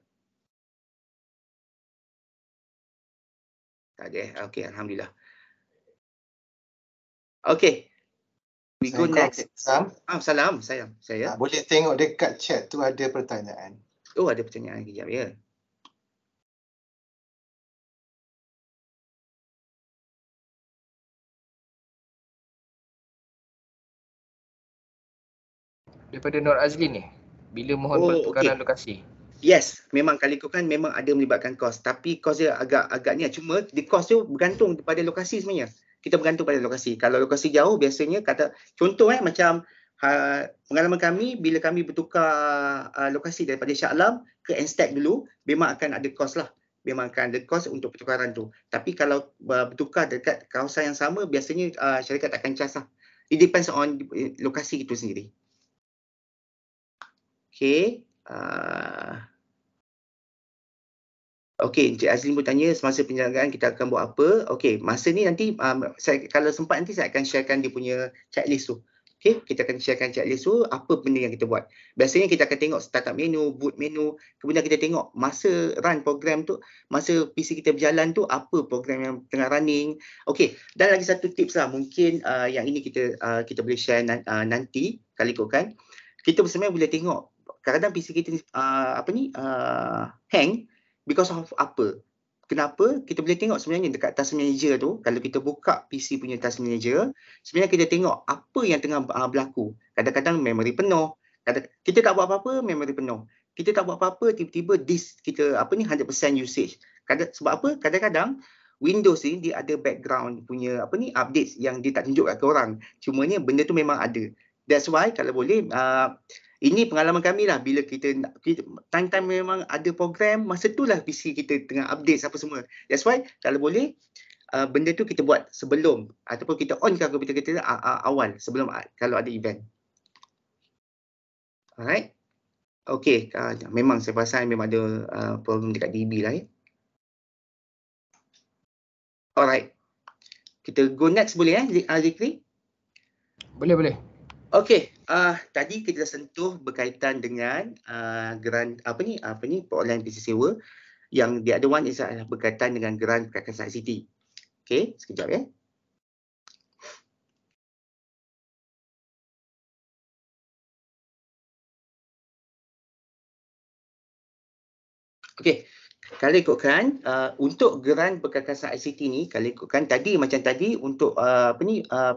Tak ada. Okey, Alhamdulillah. Okey. We go next. Salam. Saya. Boleh tengok dekat chat tu ada pertanyaan. Oh, ada pertanyaan kejap ya. Daripada Nur Azlin ni, bila mohon pertukaran lokasi? Yes, memang kalau ikutkan memang ada melibatkan kos, tapi kos dia agaknya cuma di kos tu bergantung pada lokasi sebenarnya. Kita bergantung pada lokasi. Kalau lokasi jauh biasanya contoh macam pengalaman kami bila kami bertukar lokasi daripada Shah Alam ke N-Stack dulu, memang akan ada kos lah. Memang akan ada kos untuk pertukaran tu. Tapi kalau bertukar dekat kawasan yang sama, biasanya syarikat akan charge lah. It depends on lokasi itu sendiri. Okay. Okey, Encik Azlin pun tanya semasa penyelenggaraan kita akan buat apa. Okey, masa ni nanti kalau sempat nanti saya akan sharekan dia punya checklist tu. Okey, kita akan sharekan checklist tu apa benda yang kita buat. Biasanya kita akan tengok startup menu, boot menu, kemudian kita tengok masa run program tu, masa PC kita berjalan tu apa program yang tengah running. Okey, dan lagi satu tips lah mungkin yang ini kita boleh share nanti kalau ikutkan. Kita sebenarnya boleh tengok kadang-kadang PC kita hang because of apa? Kenapa? Kita boleh tengok sebenarnya dekat task manager tu, kalau kita buka PC punya task manager, sebenarnya kita tengok apa yang tengah berlaku. Kadang-kadang memory penuh, kita tak buat apa-apa, memory penuh. Kita tak buat apa-apa, tiba-tiba disk kita 100% usage. Sebab apa? Kadang-kadang Windows ni dia ada background punya updates yang dia tak tunjuk kat korang. Cumanya benda tu memang ada. That's why kalau boleh ini pengalaman kami lah bila kita time-time memang ada program, masa tu lah PC kita tengah update apa semua. That's why kalau boleh benda tu kita buat sebelum ataupun kita onkan komputer kita awal sebelum kalau ada event. Alright. Okay, memang saya perasan memang ada problem dekat DB lah ya. Alright. Kita go next boleh Zikri? Boleh. Okey, tadi kita dah sentuh berkaitan dengan grant perolehan PC sewa. Yang the other one is adalah berkaitan dengan grant perkakasan ICT. Okey, sekejap ya. Okey, kalau ikutkan untuk grant perkakasan ICT ni, kalau ikutkan macam tadi untuk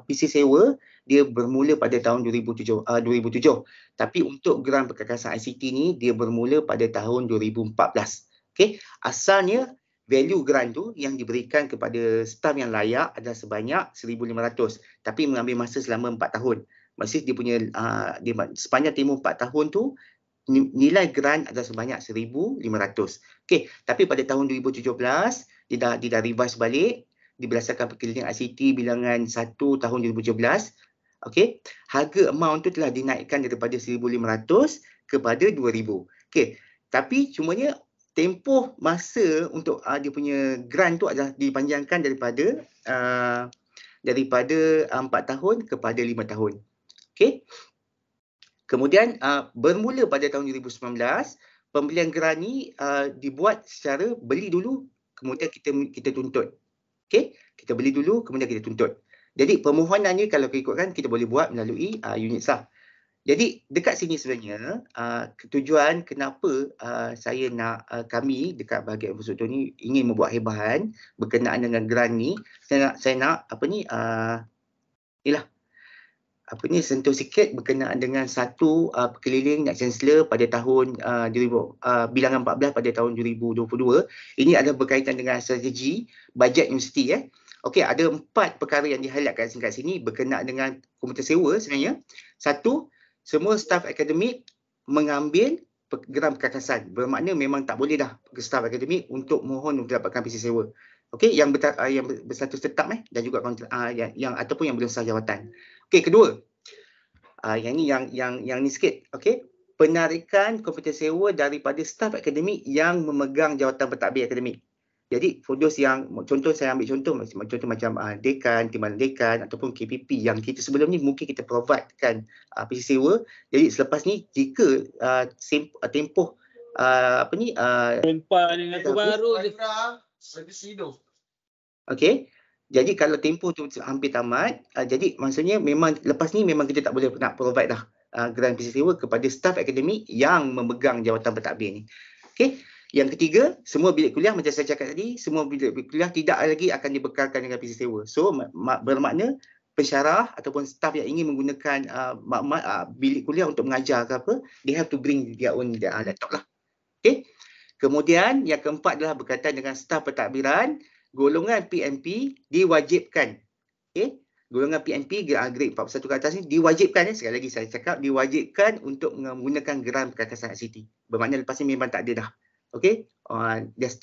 PC sewa dia bermula pada tahun 2007. Tapi untuk grant perkakasan ICT ni dia bermula pada tahun 2014. Okey, asalnya value grant tu yang diberikan kepada staf yang layak adalah sebanyak 1,500 tapi mengambil masa selama 4 tahun. Maksudnya dia punya sepanjang tempoh 4 tahun tu nilai grant adalah sebanyak 1,500. Okey, tapi pada tahun 2017 dia dah revise balik berdasarkan perkeliling ICT bilangan 1 tahun 2017. Okey, harga amount tu telah dinaikkan daripada 1,500 kepada 2,000. Okey, tapi cumanya tempoh masa untuk dia punya grant tu adalah dipanjangkan daripada 4 tahun kepada 5 tahun. Okey. Kemudian bermula pada tahun 2019, pembelian grant ni dibuat secara beli dulu kemudian kita tuntut. Okey, kita beli dulu kemudian kita tuntut. Jadi permohonannya kalau ikutkan kita boleh buat melalui unit sah. Jadi dekat sini sebenarnya tujuan kenapa saya nak kami dekat bahagian infrastruktur ni ingin membuat hebahan berkenaan dengan grant ni, saya nak sentuh sikit berkenaan dengan satu perkeliling Net Chancellor pada tahun bilangan 14 pada tahun 2022. Ini adalah berkaitan dengan strategi bajet universiti ya. Okey, ada 4 perkara yang di-highlightkan kat sini berkenaan dengan komputer sewa sebenarnya. Satu, semua staf akademik mengambil grant perkakasan. Bermakna memang tak boleh dah staf akademik untuk mohon untuk dapatkan PC sewa. Okey, yang berstatus tetap dan juga yang ataupun yang belum sah jawatan. Okey, kedua. Yang ni yang ni sikit. Okey. Penarikan komputer sewa daripada staf akademik yang memegang jawatan pentadbir akademik. Jadi, for those yang saya ambil contoh macam dekan, timbalan dekan ataupun KPP yang kita sebelum ni mungkin kita providekan PC sewa. Jadi selepas ni jika tempoh Perempuan dengan tu baru je. Okey. Jadi kalau tempoh tu hampir tamat, jadi maksudnya memang lepas ni memang kita tak boleh nak provide dah grant PC sewa kepada staf akademik yang memegang jawatan pentadbir ni. Okey. Yang ketiga, semua bilik kuliah macam saya cakap tadi, semua bilik kuliah tidak lagi akan dibekalkan dengan PC sewa. So bermakna pensyarah ataupun staff yang ingin menggunakan maklumat bilik kuliah untuk mengajar ke apa, they have to bring their own laptop lah. Okey. Kemudian yang keempat adalah berkaitan dengan staf pentadbiran, golongan PMP diwajibkan. Okey. Golongan PMP grade 41 ke atas ni diwajibkan, sekali lagi saya cakap diwajibkan untuk menggunakan geran perkakasan ICT. Bermakna lepas ni memang tak ada dah. Okey.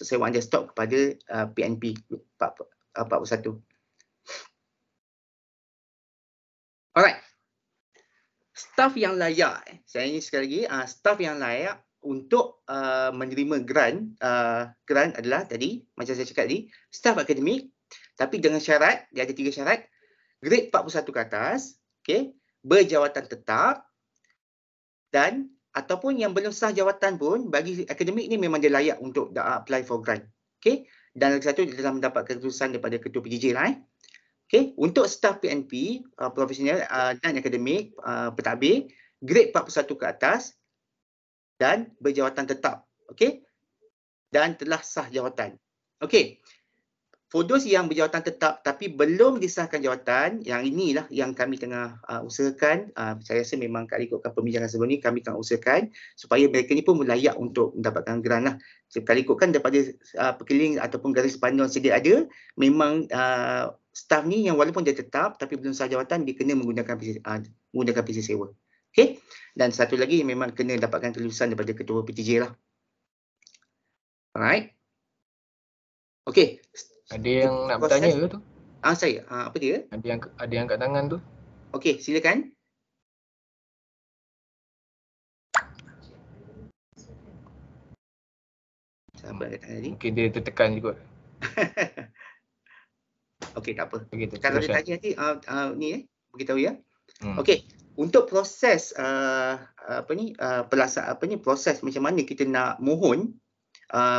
Sewaan desktop kepada PNP 41. Alright. Staf yang layak, saya ini sekali lagi, staf yang layak untuk menerima grant adalah tadi, macam saya cakap tadi, staf akademik, tapi dengan syarat, dia ada 3 syarat, grade 41 ke atas, okay, berjawatan tetap, dan ataupun yang belum sah jawatan pun, bagi akademik ni memang dia layak untuk apply for grant. Okay, dan lagi satu, dia telah mendapatkan kelulusan daripada ketua PJJ lah. Okay, untuk staf PNP, profesional dan akademik, pentadbir, grade 41 ke atas dan berjawatan tetap. Okay, dan telah sah jawatan. Okay, for those yang berjawatan tetap tapi belum disahkan jawatan, yang inilah yang kami tengah usahakan. Saya rasa memang kalau ikutkan pembincangan sebelum ni, kami tengah usahakan supaya mereka ni pun layak untuk mendapatkan grant lah. Kalau ikutkan daripada perkeliling ataupun garis panduan sedia ada, memang staf ni yang walaupun dia tetap tapi belum sah jawatan, dia kena menggunakan PC sewa. Okey. Dan satu lagi memang kena dapatkan kelulusan daripada ketua PTJ lah. Alright. Okey. Ada yang nak bertanya ke tu? Saya. Apa dia? Ada yang kat tangan tu. Okey, silakan. Sahabat kat tangan tadi. Mungkin dia tertekan juga. Okey, tak apa. Okay, kalau dia tanya nanti ni beritahu ya. Okey, untuk proses proses macam mana kita nak mohon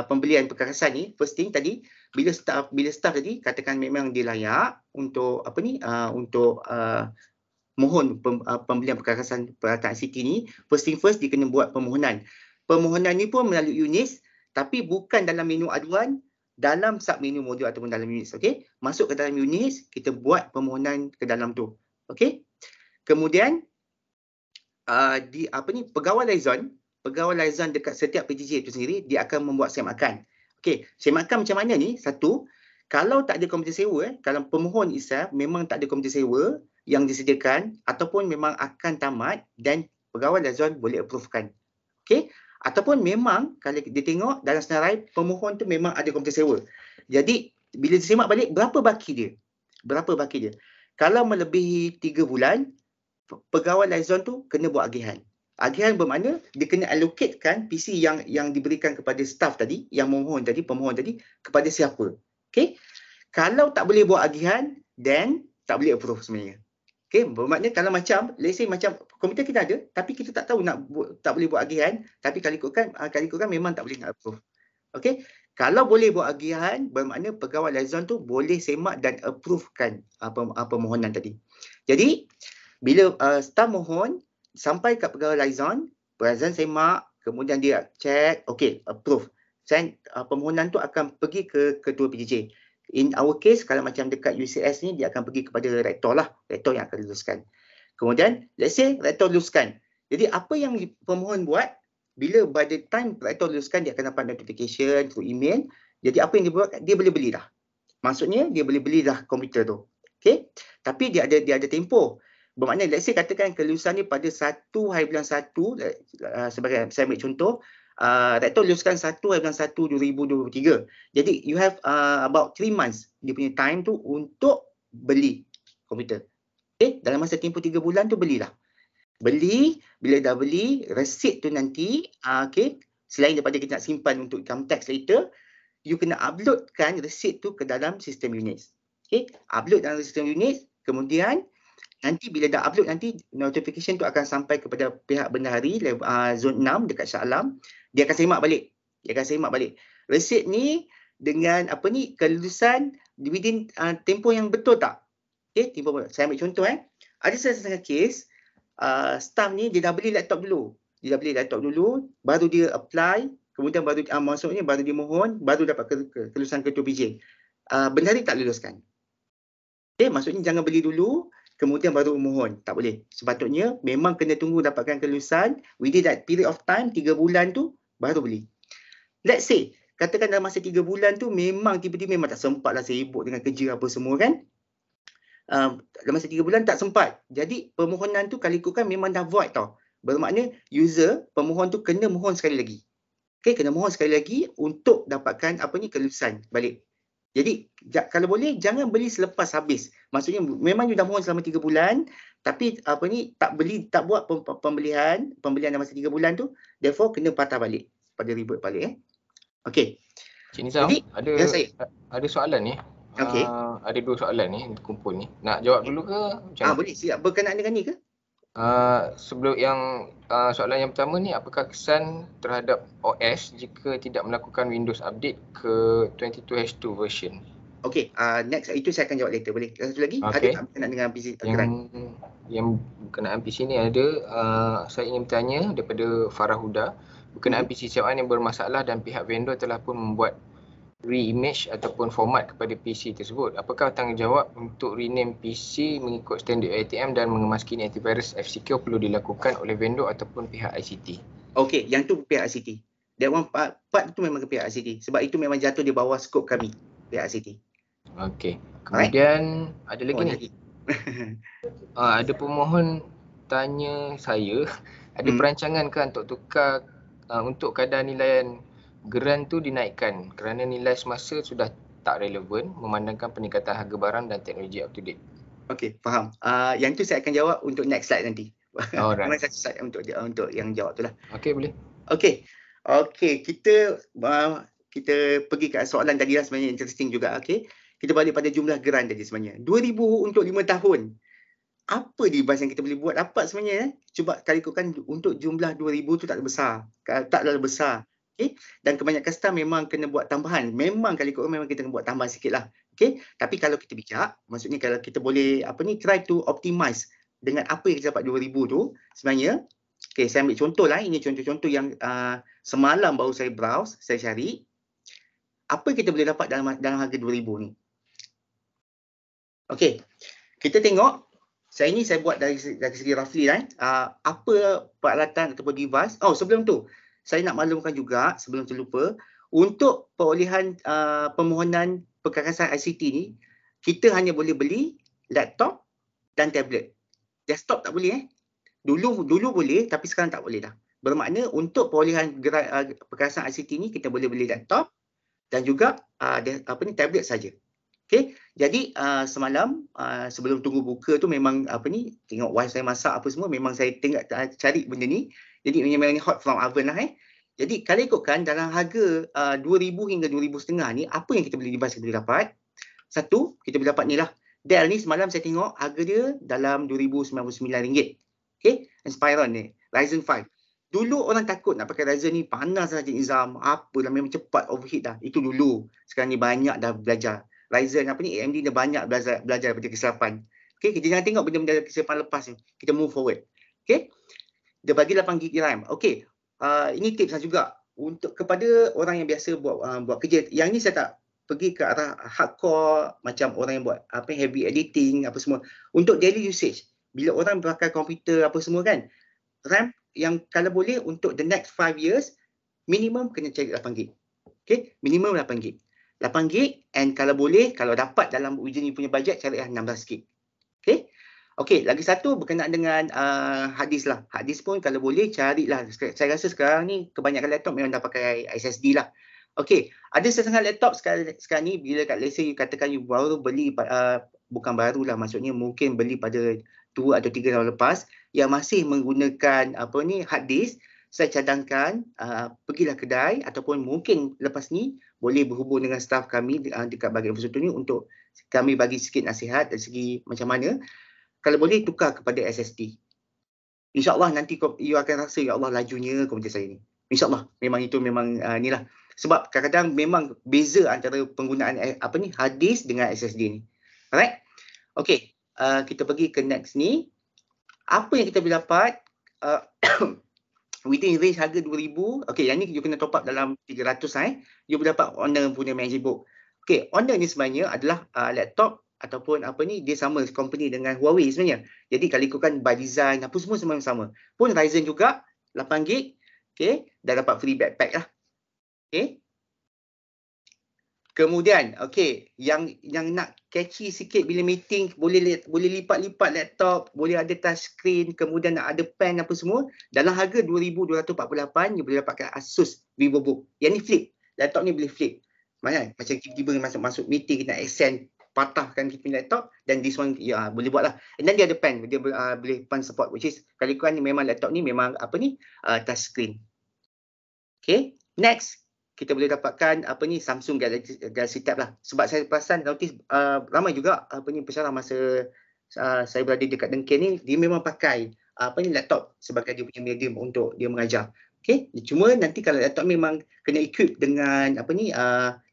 pembelian perkakasan ni, first thing tadi, bila staff tadi katakan memang dia layak untuk untuk mohon pembelian perkakasan peralatan ICT ni, first thing first dia kena buat permohonan. Permohonan ni pun melalui UNIS, tapi bukan dalam menu aduan, dalam sub-menu modul ataupun dalam UNIS. Okey, masuk ke dalam UNIS, kita buat permohonan ke dalam tu. Okey. Kemudian pegawai liaison dekat setiap PJJ itu sendiri, dia akan membuat semakan. Okey, semakan macam mana ni? Satu, kalau tak ada komputer sewa, kalau pemohon Isaf memang tak ada komputer sewa yang disediakan ataupun memang akan tamat dan pegawai liaison boleh approvekan. Okey, ataupun memang kalau dia tengok dalam senarai pemohon tu memang ada komputer sewa. Jadi bila disemak balik, berapa baki dia? Kalau melebihi 3 bulan, pegawai liaison tu kena buat agihan. Agihan bermakna dia kena allocatekan PC yang diberikan kepada staff tadi, yang pemohon tadi kepada siapa. Okey. Kalau tak boleh buat agihan, then tak boleh approve sebenarnya. Okey, bermakna kalau macam let's say macam komputer kita ada tapi kita tak tahu tak boleh buat agihan, tapi kalau ikutkan memang tak boleh nak approve. Okey. Kalau boleh buat agihan, bermakna pegawai liaison tu boleh semak dan approvekan permohonan tadi. Jadi bila staff mohon sampai kat pegawai liaison semak, kemudian dia check, okey, approve. Then permohonan tu akan pergi ke ketua PJJ. In our case, kalau macam dekat UCS ni, dia akan pergi kepada rektor lah. Rektor yang akan luluskan. Kemudian, let's say rektor luluskan. Jadi apa yang pemohon buat, bila by the time rektor luluskan, dia akan dapat notification through email. Jadi apa yang dia buat, dia boleh beli dah. Maksudnya, dia boleh beli dah komputer tu. Okay? Tapi dia ada tempoh. Bermakna, let's say katakan kelulusan ni pada 1/1, sebagai saya ambil contoh, rektor luluskan 1/1/2023. Jadi you have about 3 months dia punya time tu untuk beli komputer. Okay? Dalam masa tempoh 3 bulan tu belilah. Beli, bila dah beli, resit tu nanti, okay, selain daripada kita nak simpan untuk income tax later, you kena uploadkan resit tu ke dalam sistem UNIS. Okay? Upload dalam sistem UNIS, kemudian nanti bila dah upload, nanti notification tu akan sampai kepada pihak bendahari zon 6 dekat Shah Alam. Dia akan semak balik. Resit ni dengan kelulusan within tempoh yang betul tak? Okay, tempoh. Saya ambil contoh ada setengah kes staff ni dia dah beli laptop dulu. Baru dia apply, kemudian baru maksudnya baru dia mohon, baru dapat kelulusan ketua PJ. Bendahari tak luluskan. Okay, maksudnya jangan beli dulu. kemudian baru mohon. Tak boleh. Sepatutnya memang kena tunggu dapatkan kelulusan, within that period of time, 3 bulan tu, baru beli. Let's say, katakan dalam masa 3 bulan tu memang tiba-tiba memang tak sempat lah, sibuk dengan kerja apa semua kan. Dalam masa 3 bulan tak sempat. Jadi permohonan tu kalau ikutkan memang dah void tau. Bermakna user, pemohon tu kena mohon sekali lagi. Okay, kena mohon sekali lagi untuk dapatkan kelulusan balik. Jadi kalau boleh jangan beli selepas habis. Maksudnya memang you dah mohon selama 3 bulan tapi tak buat pembelian dalam masa 3 bulan tu, therefore kena patah balik pada revert balik. Okey. Cik Nizam, Jadi, ada soalan ni. Okey. Ada 2 soalan ni kumpul ni. Nak jawab dulu ke macam mana? Boleh, siap. Berkenaan dengan ni ke? Sebelum yang soalan yang pertama ni, apakah kesan terhadap OS jika tidak melakukan Windows update ke 22H2 version? Okey, next itu saya akan jawab later. Boleh? Satu lagi? Okay. Ada tak berkenaan dengan PC? Yang berkenaan PC ni ada, saya ingin bertanya daripada Farah Huda, berkenaan PC siapaan yang bermasalah dan pihak vendor telah pun membuat re-image ataupun format kepada PC tersebut. Apakah tanggungjawab untuk rename PC mengikut standard ATM dan mengemaskan antivirus FCK perlu dilakukan oleh vendor ataupun pihak ICT? Okey, yang tu pihak ICT. That one part tu memang ke pihak ICT. Sebab itu memang jatuh di bawah skop kami, pihak ICT. Okey. Kemudian ada lagi ni. Ada pemohon tanya saya, ada perancangan ke untuk tukar untuk kadar nilaian geran tu dinaikkan kerana nilai semasa sudah tak relevan memandangkan peningkatan harga barang dan teknologi up to date. Okey, faham. Yang tu saya akan jawab untuk next slide nanti. Alright. Memang satu slide untuk yang jawab tu lah. Okey, boleh. Okey, kita pergi ke soalan tadi lah, sebenarnya interesting juga. Okey, kita balik pada jumlah geran tadi sebenarnya. 2,000 untuk 5 tahun. Apa device yang kita boleh buat dapat sebenarnya? Cuba kalau ikutkan untuk jumlah 2,000 tu tak besar. Tak terlalu besar. Okay? Dan kebanyakan customer memang kena buat tambahan. Memang kalau ikutkan memang kita kena buat tambahan sikit lah. Okay? Tapi kalau kita bijak, maksudnya kalau kita boleh try to optimize dengan apa yang kita dapat 2,000 tu, sebenarnya, okay, saya ambil contoh lah. Ini contoh-contoh yang semalam baru saya browse, saya cari. Apa kita boleh dapat dalam harga 2,000 ni? Okay, kita tengok. Saya buat dari segi roughly lah. Apa peralatan ataupun device. Sebelum tu, saya nak maklumkan juga, sebelum terlupa, untuk perolehan permohonan perkakasan ICT ni, kita hanya boleh beli laptop dan tablet. Desktop tak boleh. Dulu boleh, tapi sekarang tak boleh dah. Bermakna untuk perolehan perkakasan ICT ni, kita boleh beli laptop dan juga tablet saja. Okay, jadi semalam sebelum tunggu buka tu memang tengok wife saya masak apa semua, memang saya cari benda ni. Jadi memang ni hot from oven lah. Jadi kalau ikutkan dalam harga 2,000 hingga 2,500 ni, apa yang kita device kita boleh dapat? Satu, kita boleh dapat ni lah. Dell ni semalam saya tengok harga dia dalam RM2,099. Okay, Inspiron ni, Ryzen 5. Dulu orang takut nak pakai Ryzen ni, panas saja Nizam, apalah memang cepat overheat dah. Itu dulu. Sekarang ni banyak dah belajar. Ryzen AMD dah banyak belajar daripada kesilapan. Okay, kita jangan tengok benda-benda kesilapan lepas ni. Kita move forward. Okay, dia bagi 8GB RAM. Okay, ini tips lah juga untuk kepada orang yang biasa buat kerja. Yang ni saya tak pergi ke arah hardcore macam orang yang buat heavy editing apa semua. Untuk daily usage, bila orang pakai komputer apa semua kan, RAM yang kalau boleh untuk the next 5 years minimum kena cari 8GB. Okay, minimum 8GB. 8GB, and kalau boleh, kalau dapat dalam ujian ni punya bajet, carilah 16GB. Okay. Okay, lagi satu berkenaan dengan hard disk lah. Hard disk pun kalau boleh carilah. Saya rasa sekarang ni kebanyakan laptop memang dah pakai SSD lah. Okay, ada setengah laptop sekarang ni bila let's say katakan you baru beli, bukan baru lah, maksudnya mungkin beli pada 2 atau 3 tahun lepas, yang masih menggunakan hard disk, saya cadangkan pergilah kedai ataupun mungkin lepas ni boleh berhubung dengan staf kami dekat bahagian infrastruktur ni untuk kami bagi sikit nasihat dari segi macam mana kalau boleh tukar kepada SSD. InsyaAllah nanti you akan rasa ya Allah lajunya komputer saya ni. InsyaAllah memang itu memang inilah. Sebab kadang-kadang memang beza antara penggunaan hard disk dengan SSD ni. Alright? Okay, kita pergi ke next ni. Apa yang kita boleh dapat within range harga 2,000. Okay, yang ni you kena top up dalam 300 You boleh dapat Honor punya MagicBook. Okay, Honor ni sebenarnya adalah laptop ataupun apa ni, dia sama company dengan Huawei sebenarnya. Jadi kalau ikutkan by design apa semua sama. Pun Ryzen juga 8GB, okey, dah dapat free backpack lah. Okey. Kemudian, okey, yang nak catchy sikit bila meeting, boleh lipat-lipat laptop, boleh ada touch screen, kemudian nak ada pen apa semua, dalam harga 2248 you boleh dapatkan Asus VivoBook. Yang ni flip. Laptop ni boleh flip. Macam tiba-tiba masuk meeting kita nak extend, patahkan kita punya laptop, dan this one ya boleh buat lah. And then dia ada pen, dia boleh pen support, which is kalau korang ni memang laptop ni memang apa ni, touch screen. Okay, next kita boleh dapatkan apa ni, Samsung Galaxy Tab lah. Sebab saya perasan notice ramai juga apa ni pensyarah masa saya berada dekat Dengkin ni, dia memang pakai apa ni laptop sebagai dia punya medium untuk dia mengajar. Okay, cuma nanti kalau laptop memang kena equip dengan apa ni,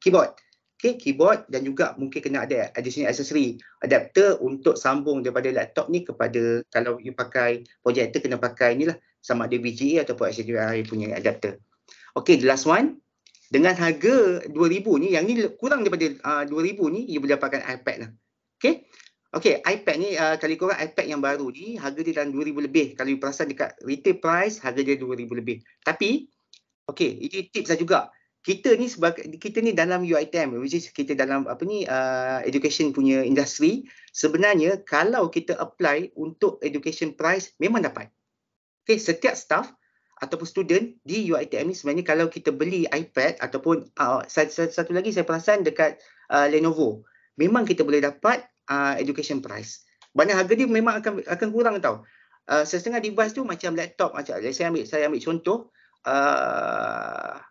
keyboard. Okay, keyboard dan juga mungkin kena ada additional accessory, adapter untuk sambung daripada laptop ni kepada, kalau you pakai projector kena pakai ni lah, sama ada VGA ataupun HDMI punya adapter. Okay, the last one. Dengan harga 2000 ni, yang ni kurang daripada 2000 ni, you boleh dapatkan iPad lah. Okay. Okay, iPad ni, kalau korang iPad yang baru ni, harga dia dalam 2000 lebih. Kalau you perasan dekat retail price, harga dia 2000 lebih. Tapi, okay, ini tips lah juga. Kita ni dalam UiTM, which is kita dalam apa ni, education punya industri, sebenarnya kalau kita apply untuk education price, memang dapat. Okay, setiap staff ataupun student di UiTM ni sebenarnya kalau kita beli iPad ataupun satu lagi saya perasan dekat Lenovo, memang kita boleh dapat education price. Banyak harga dia memang akan kurang tau. Setengah device tu macam laptop, macam saya ambil contoh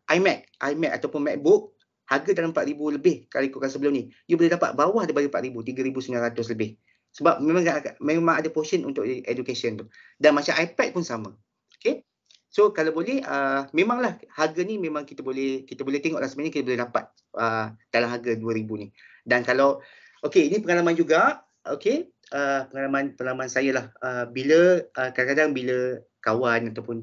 iMac ataupun MacBook, harga dalam 4000 lebih kalau ikutkan sebelum ni. You boleh dapat bawah daripada 4000, 3900 lebih. Sebab memang ada portion untuk education tu. Dan macam iPad pun sama. Okay. So kalau boleh, memanglah harga ni memang kita boleh tengoklah sebenarnya kita boleh dapat dalam harga 2000 ni. Dan kalau, okey, ini pengalaman juga, okey, pengalaman saya lah, bila kadang-kadang bila kawan ataupun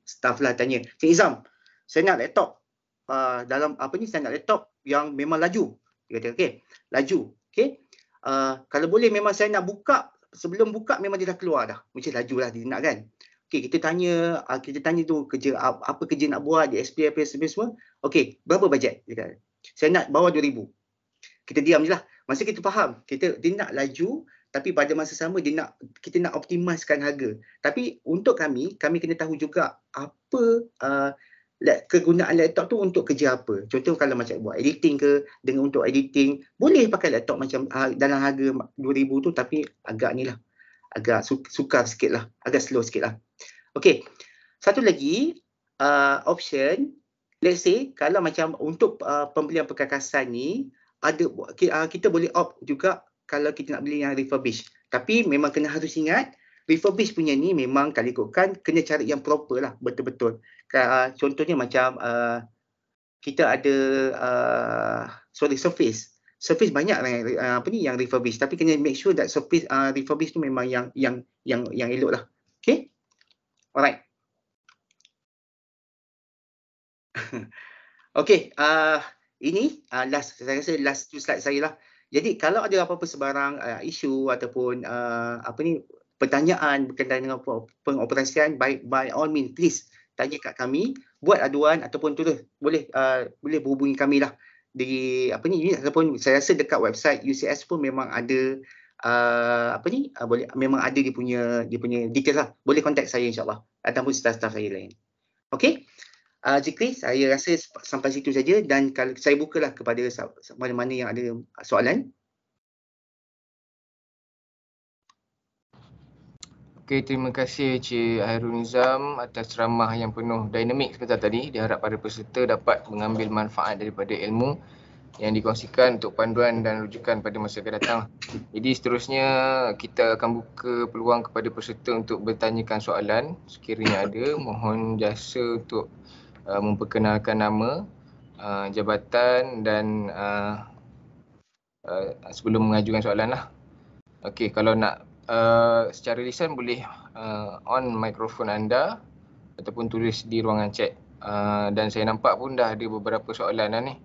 staff lah tanya, Cik Izam, saya nak laptop saya nak laptop yang memang laju. Dia kata, okey, laju. Okey. Kalau boleh memang saya nak buka, sebelum buka memang dia dah keluar dah. Macam laju lah dia nak kan. Okey, kita tanya tu kerja apa kerja nak buat di SP apa semua. Okey, berapa bajet? Dia kata, saya nak bawah 2000. Kita diam je lah. Masa kita faham, dia nak laju, tapi pada masa sama kita nak optimiskan harga. Tapi untuk kami kena tahu juga apa kegunaan laptop tu untuk kerja apa. Contoh kalau macam buat editing ke, dengan untuk editing, boleh pakai laptop macam dalam harga 2000 tu, tapi agak ni lah, agak sukar sikit lah, agak slow sikit lah. Okay, satu lagi option, let's say kalau macam untuk pembelian perkakasan ni, kita boleh opt juga kalau kita nak beli yang refurbish. Tapi memang harus ingat, refurbish punya ni memang kalau ikutkan kena cari yang proper lah, betul-betul. Contohnya macam kita ada Surface. Surface banyak yang refurbish, tapi kena make sure that Surface refurbish tu memang yang elok lah. Okay? Alright. Okay, ini saya rasa last two slide saya lah. Jadi kalau ada apa-apa sebarang isu ataupun pertanyaan berkaitan dengan pengoperasian, by all means please tanya kat kami, buat aduan ataupun terus boleh berhubungi kami lah di ataupun saya rasa dekat website UCS pun memang ada memang ada dia punya details lah. Boleh contact saya insya-Allah ataupun staff-staff saya lain. Okey. Zikri, saya rasa sampai situ saja, dan kalau saya bukalah kepada mana-mana yang ada soalan. Okey, terima kasih Cik Hairul Nizam atas ceramah yang penuh dinamik sebentar tadi. Diharap para peserta dapat mengambil manfaat daripada ilmu yang dikongsikan untuk panduan dan rujukan pada masa akan datang. Jadi seterusnya kita akan buka peluang kepada peserta untuk bertanyakan soalan sekiranya ada. Mohon jasa untuk memperkenalkan nama, jabatan dan sebelum mengajukan soalan lah. Okey, kalau nak secara lisan boleh on mikrofon anda ataupun tulis di ruangan chat. Dan saya nampak pun dah ada beberapa soalan dah ni.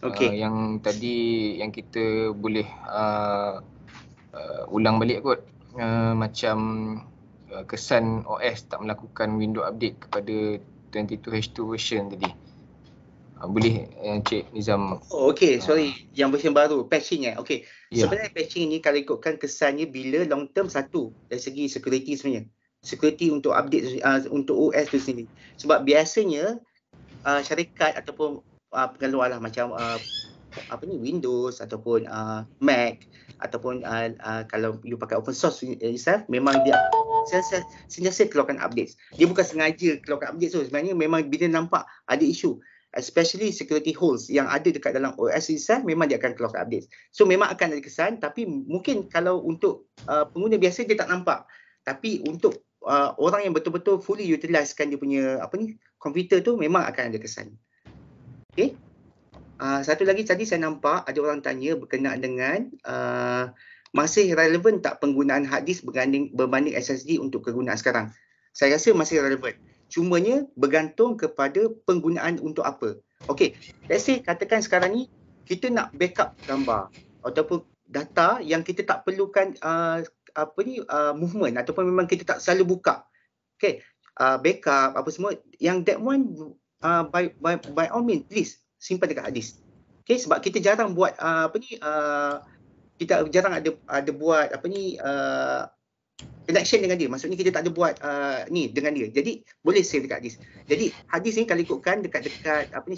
Okey. Yang tadi yang kita boleh ulang balik kot. Macam kesan OS tak melakukan window update kepada 22H2 version tadi. Boleh Cik Nizam. Oh, okey, sorry. Yang version baru, patching Okey. Ya. Sebenarnya patching ni kalau ikutkan kesannya bila long term satu dari segi security sebenarnya. Security untuk update untuk OS tu sendiri. Sebab biasanya syarikat ataupun pengeluar lah macam Windows ataupun Mac ataupun kalau you pakai open source itself, memang dia sentiasa keluarkan updates. Dia bukan sengaja keluarkan updates tu, sebenarnya memang bila nampak ada isu, especially security holes yang ada dekat dalam OS itself, memang dia akan keluarkan updates. So memang akan ada kesan, tapi mungkin kalau untuk pengguna biasa dia tak nampak. Tapi untuk orang yang betul-betul fully utilisekan dia punya komputer tu, memang akan ada kesan. Okay. Satu lagi tadi saya nampak ada orang tanya berkenaan dengan masih relevan tak penggunaan hard disk berbanding SSD untuk kegunaan sekarang. Saya rasa masih relevan. Cumanya bergantung kepada penggunaan untuk apa. Okey, let's say katakan sekarang ni kita nak backup gambar ataupun data yang kita tak perlukan movement ataupun memang kita tak selalu buka. Okey, backup apa semua yang that one by all means please simpan dekat hard disk. Okey, sebab kita jarang buat kita jarang ada buat connection dengan dia. Maksudnya kita tak ada buat ni dengan dia. Jadi boleh save dekat hard disk. Jadi hard disk ni kalau ikutkan dekat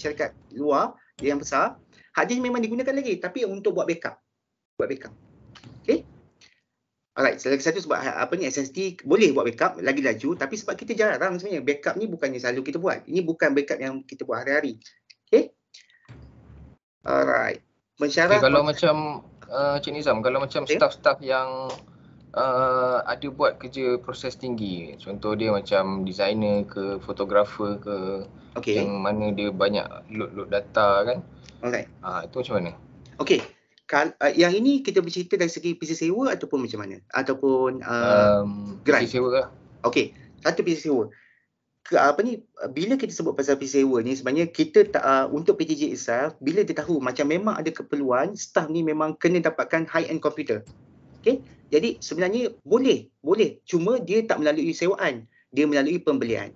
syarikat luar yang besar, hard disk memang digunakan lagi tapi untuk buat backup. Okey. Alright, lagi satu sebab SSD boleh buat backup lagi laju, tapi sebab kita jarang sebenarnya backup ni bukannya selalu kita buat. Ini bukan backup yang kita buat hari-hari. Okey. Alright. Okay, kalau macam Cik Nizam, kalau macam staff-staff yang ada buat kerja proses tinggi, contoh dia macam designer ke, fotografer ke, yang mana dia banyak load data kan. Alright. Itu macam mana? Okey. Yang ini kita bercerita dari segi PC sewa ataupun macam mana? Ataupun grant? PC sewa lah. Okey, satu PC sewa. Bila kita sebut pasal PC sewa ni, sebenarnya kita untuk PTJ itself, bila dia tahu macam memang ada keperluan, staff ni memang kena dapatkan high-end komputer. Okey, jadi sebenarnya boleh. Cuma dia tak melalui sewaan, dia melalui pembelian.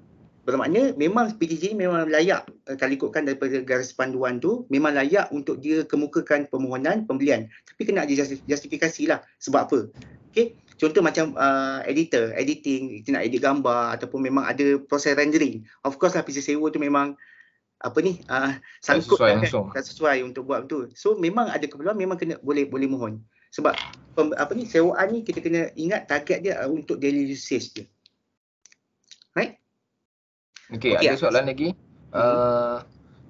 Bermakna memang PTJ ni memang layak, kalau ikutkan daripada garis panduan tu, memang layak untuk dia kemukakan permohonan pembelian. Tapi kena ada justifikasi lah. Sebab apa? Okey, contoh macam editing, kita nak edit gambar ataupun memang ada proses rendering. Of course lah PC sewa tu memang sangkut tak sesuai untuk buat tu. So memang ada keperluan, memang kena boleh mohon. Sebab sewaan ni kita kena ingat target dia untuk daily usage dia. Right? Okey, ada soalan lagi.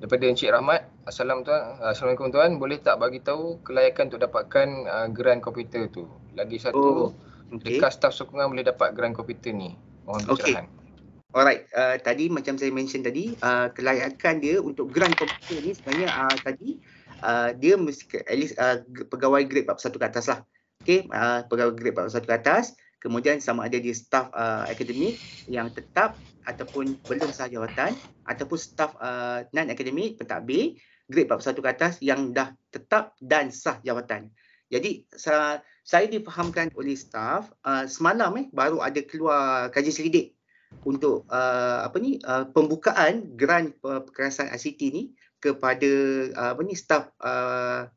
Daripada Encik Rahmat. Assalamualaikum tuan, boleh tak bagi tahu kelayakan untuk dapatkan grant komputer tu? Lagi satu, dekat staf sokongan boleh dapat grant komputer ni? Mohon pencerahan. Alright, tadi macam saya mention tadi, kelayakan dia untuk grant komputer ni sebenarnya dia mesti at least pegawai grade 41 ke atas lah. Okey, pegawai grade 41 ke atas, kemudian sama ada dia staf akademik yang tetap ataupun belum sah jawatan, ataupun staf non-akademik pentadbir grade 41 ke atas yang dah tetap dan sah jawatan. Jadi saya difahamkan oleh staf semalam baru ada keluar kajian selidik untuk pembukaan grant perkerasan ICT ni kepada staf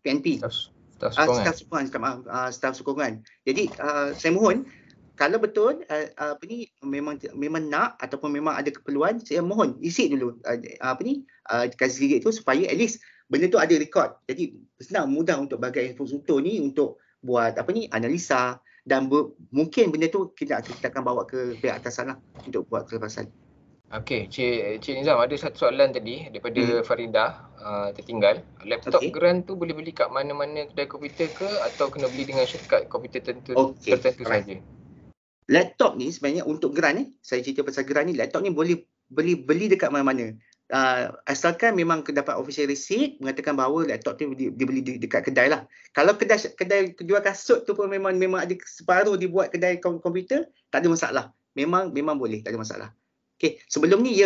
PNP, staf sokongan. Jadi saya mohon kalau betul memang nak ataupun memang ada keperluan, saya mohon isi dulu kajian selidik tu supaya at least benda tu ada rekod. Jadi senang mudah untuk bagai infrastruktur ni untuk buat analisa dan mungkin benda tu kita akan bawa ke pihak atasan lah untuk buat kelepasan. Okey, Cik Nizam, ada satu soalan tadi daripada Faridah tertinggal. Laptop grant tu boleh beli kat mana-mana kedai komputer ke atau kena beli dengan syarikat komputer tertentu saja? Laptop ni sebenarnya untuk grant saya cerita pasal grant ni, laptop ni boleh beli dekat mana-mana. Asalkan memang dapat official receipt mengatakan bahawa laptop tu dibeli dekat kedai lah. Kalau kedai jual kasut tu pun memang ada separuh dibuat kedai komputer, tak ada masalah. Memang boleh, tak ada masalah. Okey, sebelum ni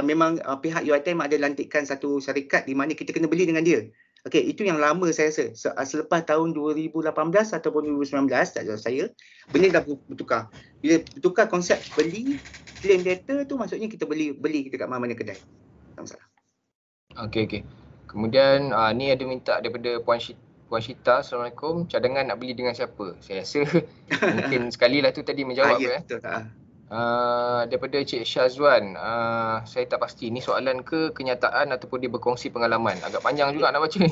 memang pihak UiTM ada lantikkan satu syarikat di mana kita kena beli dengan dia. Okey, itu yang lama saya rasa. Selepas tahun 2018 ataupun 2019, tak salah saya, benda dah bertukar. Bila bertukar konsep beli, claim letter tu maksudnya kita beli dekat mana-mana kedai. Tak masalah. Okey. Kemudian ni ada minta daripada Puan Syita, Assalamualaikum. Cadangan nak beli dengan siapa? Saya rasa mungkin sekali lah tu tadi menjawab. Ya, betul. Daripada Cik Syazwan, saya tak pasti ni soalan ke kenyataan ataupun dia berkongsi pengalaman. Agak panjang juga nak baca ni.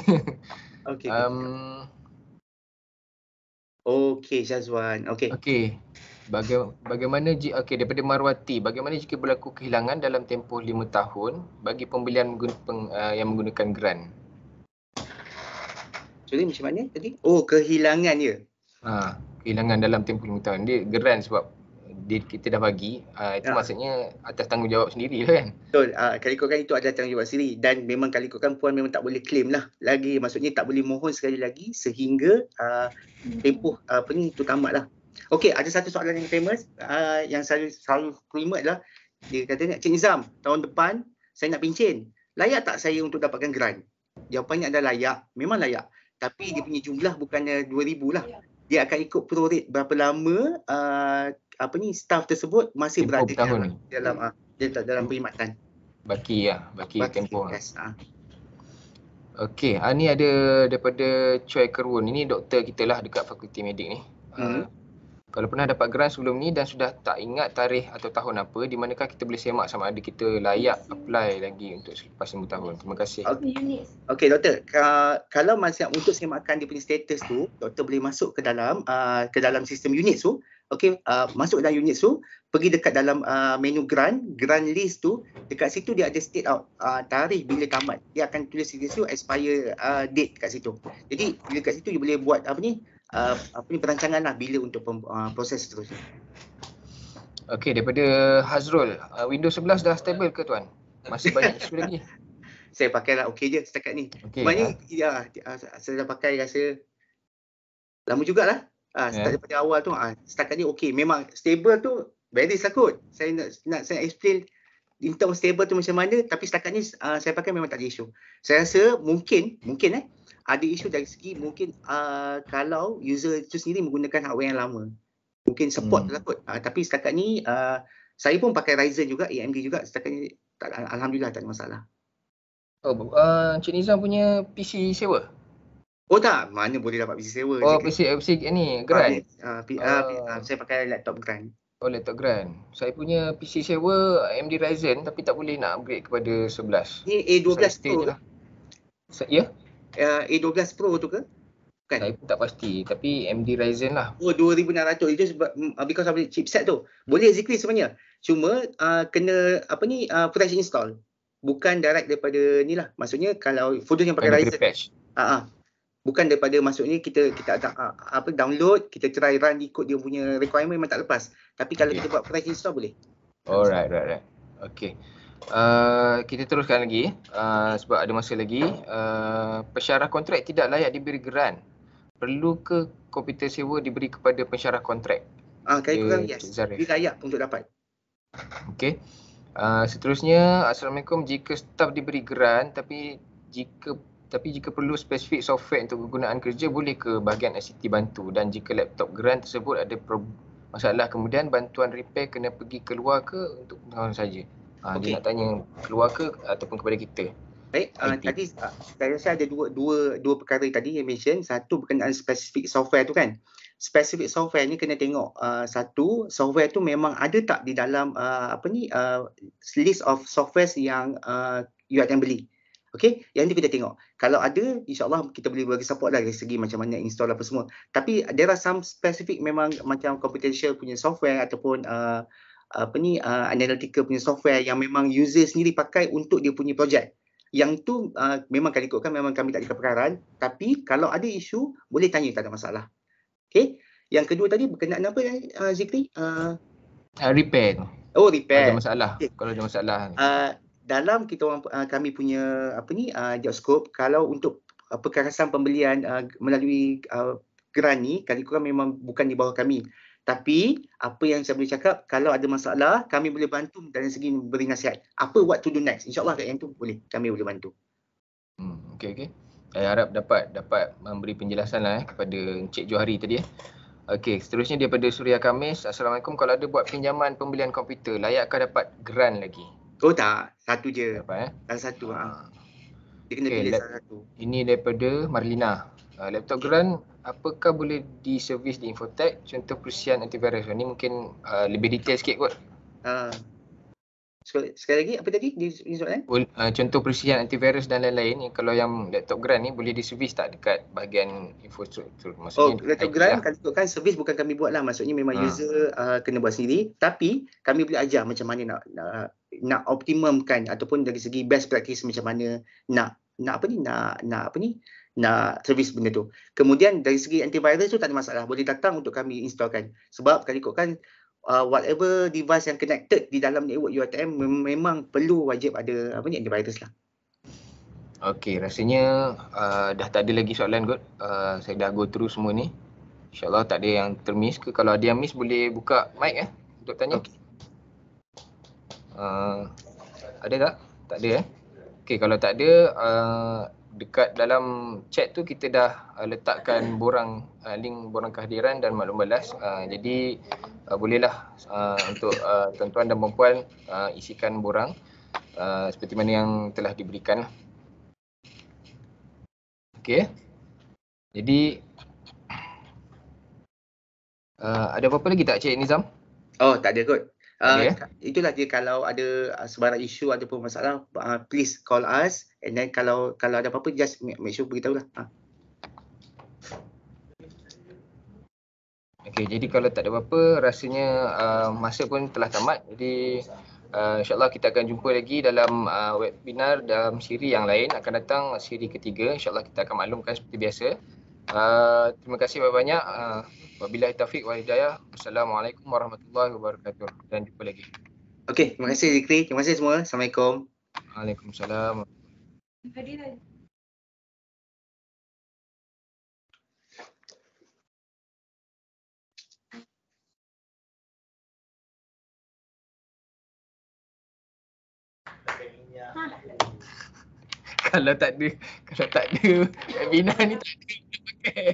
Okey. Okey, Syazwan. Okey. Bagaimana daripada Marwati, bagaimana jika berlaku kehilangan dalam tempoh 5 tahun bagi pembelian yang menggunakan grant? Sorry, macam mana tadi? Oh, kehilangan dia. Kehilangan dalam tempoh 5 tahun. Dia grant sebab kita dah bagi, itu maksudnya atas tanggungjawab sendiri lah kan? Betul. Kalau ikutkan itu adalah tanggungjawab sendiri dan memang kalau ikutkan puan memang tak boleh claim lah lagi. Maksudnya tak boleh mohon sekali lagi sehingga tempoh itu tamat lah. Okey, ada satu soalan yang famous yang selalu terima adalah dia kata, Cik Nizam, tahun depan saya nak pencen. Layak tak saya untuk dapatkan grant? Jawapannya adalah layak. Memang layak. Tapi dia punya jumlah bukannya 2,000 lah. Dia akan ikut prorate berapa lama staff tersebut masih berada dalam perkhidmatan. Baki tempoh. Yes. Okey, ni ada daripada Choi Kerwun. Ini doktor kita lah dekat Fakulti Medik ni. Kalau pernah dapat grant sebelum ni dan sudah tak ingat tarikh atau tahun apa, di manakah kita boleh semak sama ada kita layak apply lagi untuk selepas 5 tahun? Terima kasih. Okey, doktor. Kalau masih untuk semakan dia punya status tu, doktor boleh masuk ke dalam sistem unit tu. Okey, masuk dalam unit tu, pergi dekat dalam menu grant list tu, dekat situ dia ada state out tarikh bila tamat. Dia akan tulis di situ expire date kat situ. Jadi bila kat situ dia boleh buat perancangan lah bila untuk proses seterusnya. Okey, daripada Hazrul, Windows 11 dah stable ke tuan? Masih banyak isu lagi? Saya pakailah okey je setakat ni. Sebenarnya saya dah pakai rasa lama jugalah. Start daripada awal tu setakat ni okey. Memang stable tu very sakut. Saya nak explain in term stable tu macam mana, tapi setakat ni saya pakai memang tak ada isu. Saya rasa mungkin ada isu dari segi mungkin kalau user itu sendiri menggunakan hardware yang lama. Mungkin support takut. Tapi setakat ni saya pun pakai Ryzen juga, AMD juga. Setakat ni alhamdulillah tak ada masalah. Cik Nizam punya PC sewa? Oh tak, mana boleh dapat PC sewa. PC ni grant. Saya pakai laptop grant. Laptop grant. Saya punya PC sewa AMD Ryzen tapi tak boleh nak upgrade kepada 11. Ni A12 Pro lah. Ya? A12 Pro tu ke? Bukan. Saya pun tak pasti, tapi AMD Ryzen lah. Oh, 2600 itu sebab because of the chipset tu. Boleh Zikri sebenarnya. Cuma kena fresh install. Bukan direct daripada ni lah. Maksudnya kalau folder yang pakai Ryzen. Bukan daripada maksudnya kita download, kita try run ikut dia punya requirement memang tak lepas. Tapi kalau kita buat fresh install boleh. Alright. Okey. Kita teruskan lagi sebab ada masa lagi. Pensyarah kontrak tidak layak diberi grant. Perlu ke komputer sewa diberi kepada pensyarah kontrak? Kurang yes. Dia layak untuk dapat. Okey. Seterusnya, Assalamualaikum. Jika staf diberi grant tapi jika perlu spesifik software untuk kegunaan kerja, boleh ke bahagian ICT bantu? Dan jika laptop grant tersebut ada masalah, kemudian bantuan repair kena pergi keluar ke untuk pengetahuan saja? Dia nak tanya keluar ke ataupun kepada kita. Baik, tadi saya rasa ada dua perkara tadi yang mention. Satu berkenaan spesifik software tu kan. Spesifik software ni kena tengok satu, software tu memang ada tak di dalam list of software yang you akan beli. Okey, yang tu kita tengok. Kalau ada, insya-Allah kita boleh bagi support lah dari segi macam mana install apa semua. Tapi there are some specific memang macam computational punya software ataupun analytical punya software yang memang user sendiri pakai untuk dia punya projek. Yang tu memang kalau ikutkan memang kami tak ada keperkaran, tapi kalau ada isu boleh tanya, tak ada masalah. Okey. Yang kedua tadi berkenaan apa Zikri? Repair. Oh, repair. Ada masalah. Kalau ada masalah. Dalam kami punya job scope, kalau untuk perkarasan pembelian melalui grant ni, kali kurang memang bukan di bawah kami. Tapi apa yang saya boleh cakap, kalau ada masalah, kami boleh bantu dari segi beri nasihat. Apa what to do next? InsyaAllah yang tu boleh, kami boleh bantu. Okey. Saya harap dapat memberi penjelasan lah kepada Encik Johari tadi. Okey, seterusnya daripada Suria Kamis. Assalamualaikum. Kalau ada buat pinjaman pembelian komputer, layakkah dapat grant lagi? Oh tak, satu je. Dapat Salah satu. Ah. Dia kena Okey, pilih salah satu. Ini daripada Marlina. Laptop grant, apakah boleh diservis di Infotech? Contoh persian antivirus. Ini mungkin lebih detail sikit kot. Sekali lagi, apa tadi di soalan? Contoh persian antivirus dan lain-lain. Kalau yang laptop grant ni boleh diservis tak dekat bahagian infrastruktur? Maksudnya laptop IT grant, lah. kalau ikutkan servis bukan kami buat lah. Maksudnya memang user kena buat sendiri. Tapi kami boleh ajar macam mana nak optimumkan ataupun dari segi best practice macam mana nak servis benda tu. Kemudian dari segi antivirus tu tak ada masalah. Boleh datang untuk kami installkan. Sebab kalau ikutkan whatever device yang connected di dalam network UiTM memang perlu wajib ada antivirus lah. Okey, rasanya dah tak ada lagi soalan kot. Saya dah go through semua ni. InsyaAllah tak ada yang termiss ke. Kalau ada yang miss boleh buka mic untuk tanya. Okay. Ada tak? Tak ada Okey, kalau tak ada, dekat dalam chat tu kita dah letakkan link borang kehadiran dan maklum balas. Jadi bolehlah untuk tuan-tuan dan puan-puan isikan borang seperti mana yang telah diberikan. Okey. Jadi ada apa-apa lagi tak Cik Nizam? Oh, tak ada kot. Tak ada, itulah dia, kalau ada sebarang isu ataupun masalah, please call us, and then kalau ada apa-apa just make sure beritahu lah. Okey, jadi kalau tak ada apa-apa, rasanya masa pun telah tamat. Jadi insyaAllah kita akan jumpa lagi dalam webinar dalam siri yang lain akan datang, siri ketiga. InsyaAllah kita akan maklumkan seperti biasa. Terima kasih banyak-banyak. Wabillahi taufiq wal hidayah. Wassalamualaikum warahmatullahi wabarakatuh. Dan jumpa lagi. Okey, terima kasih Zikri. Terima kasih semua. Assalamualaikum. Waalaikumsalam. Kalau tak ada webinar ni tak ada pakai.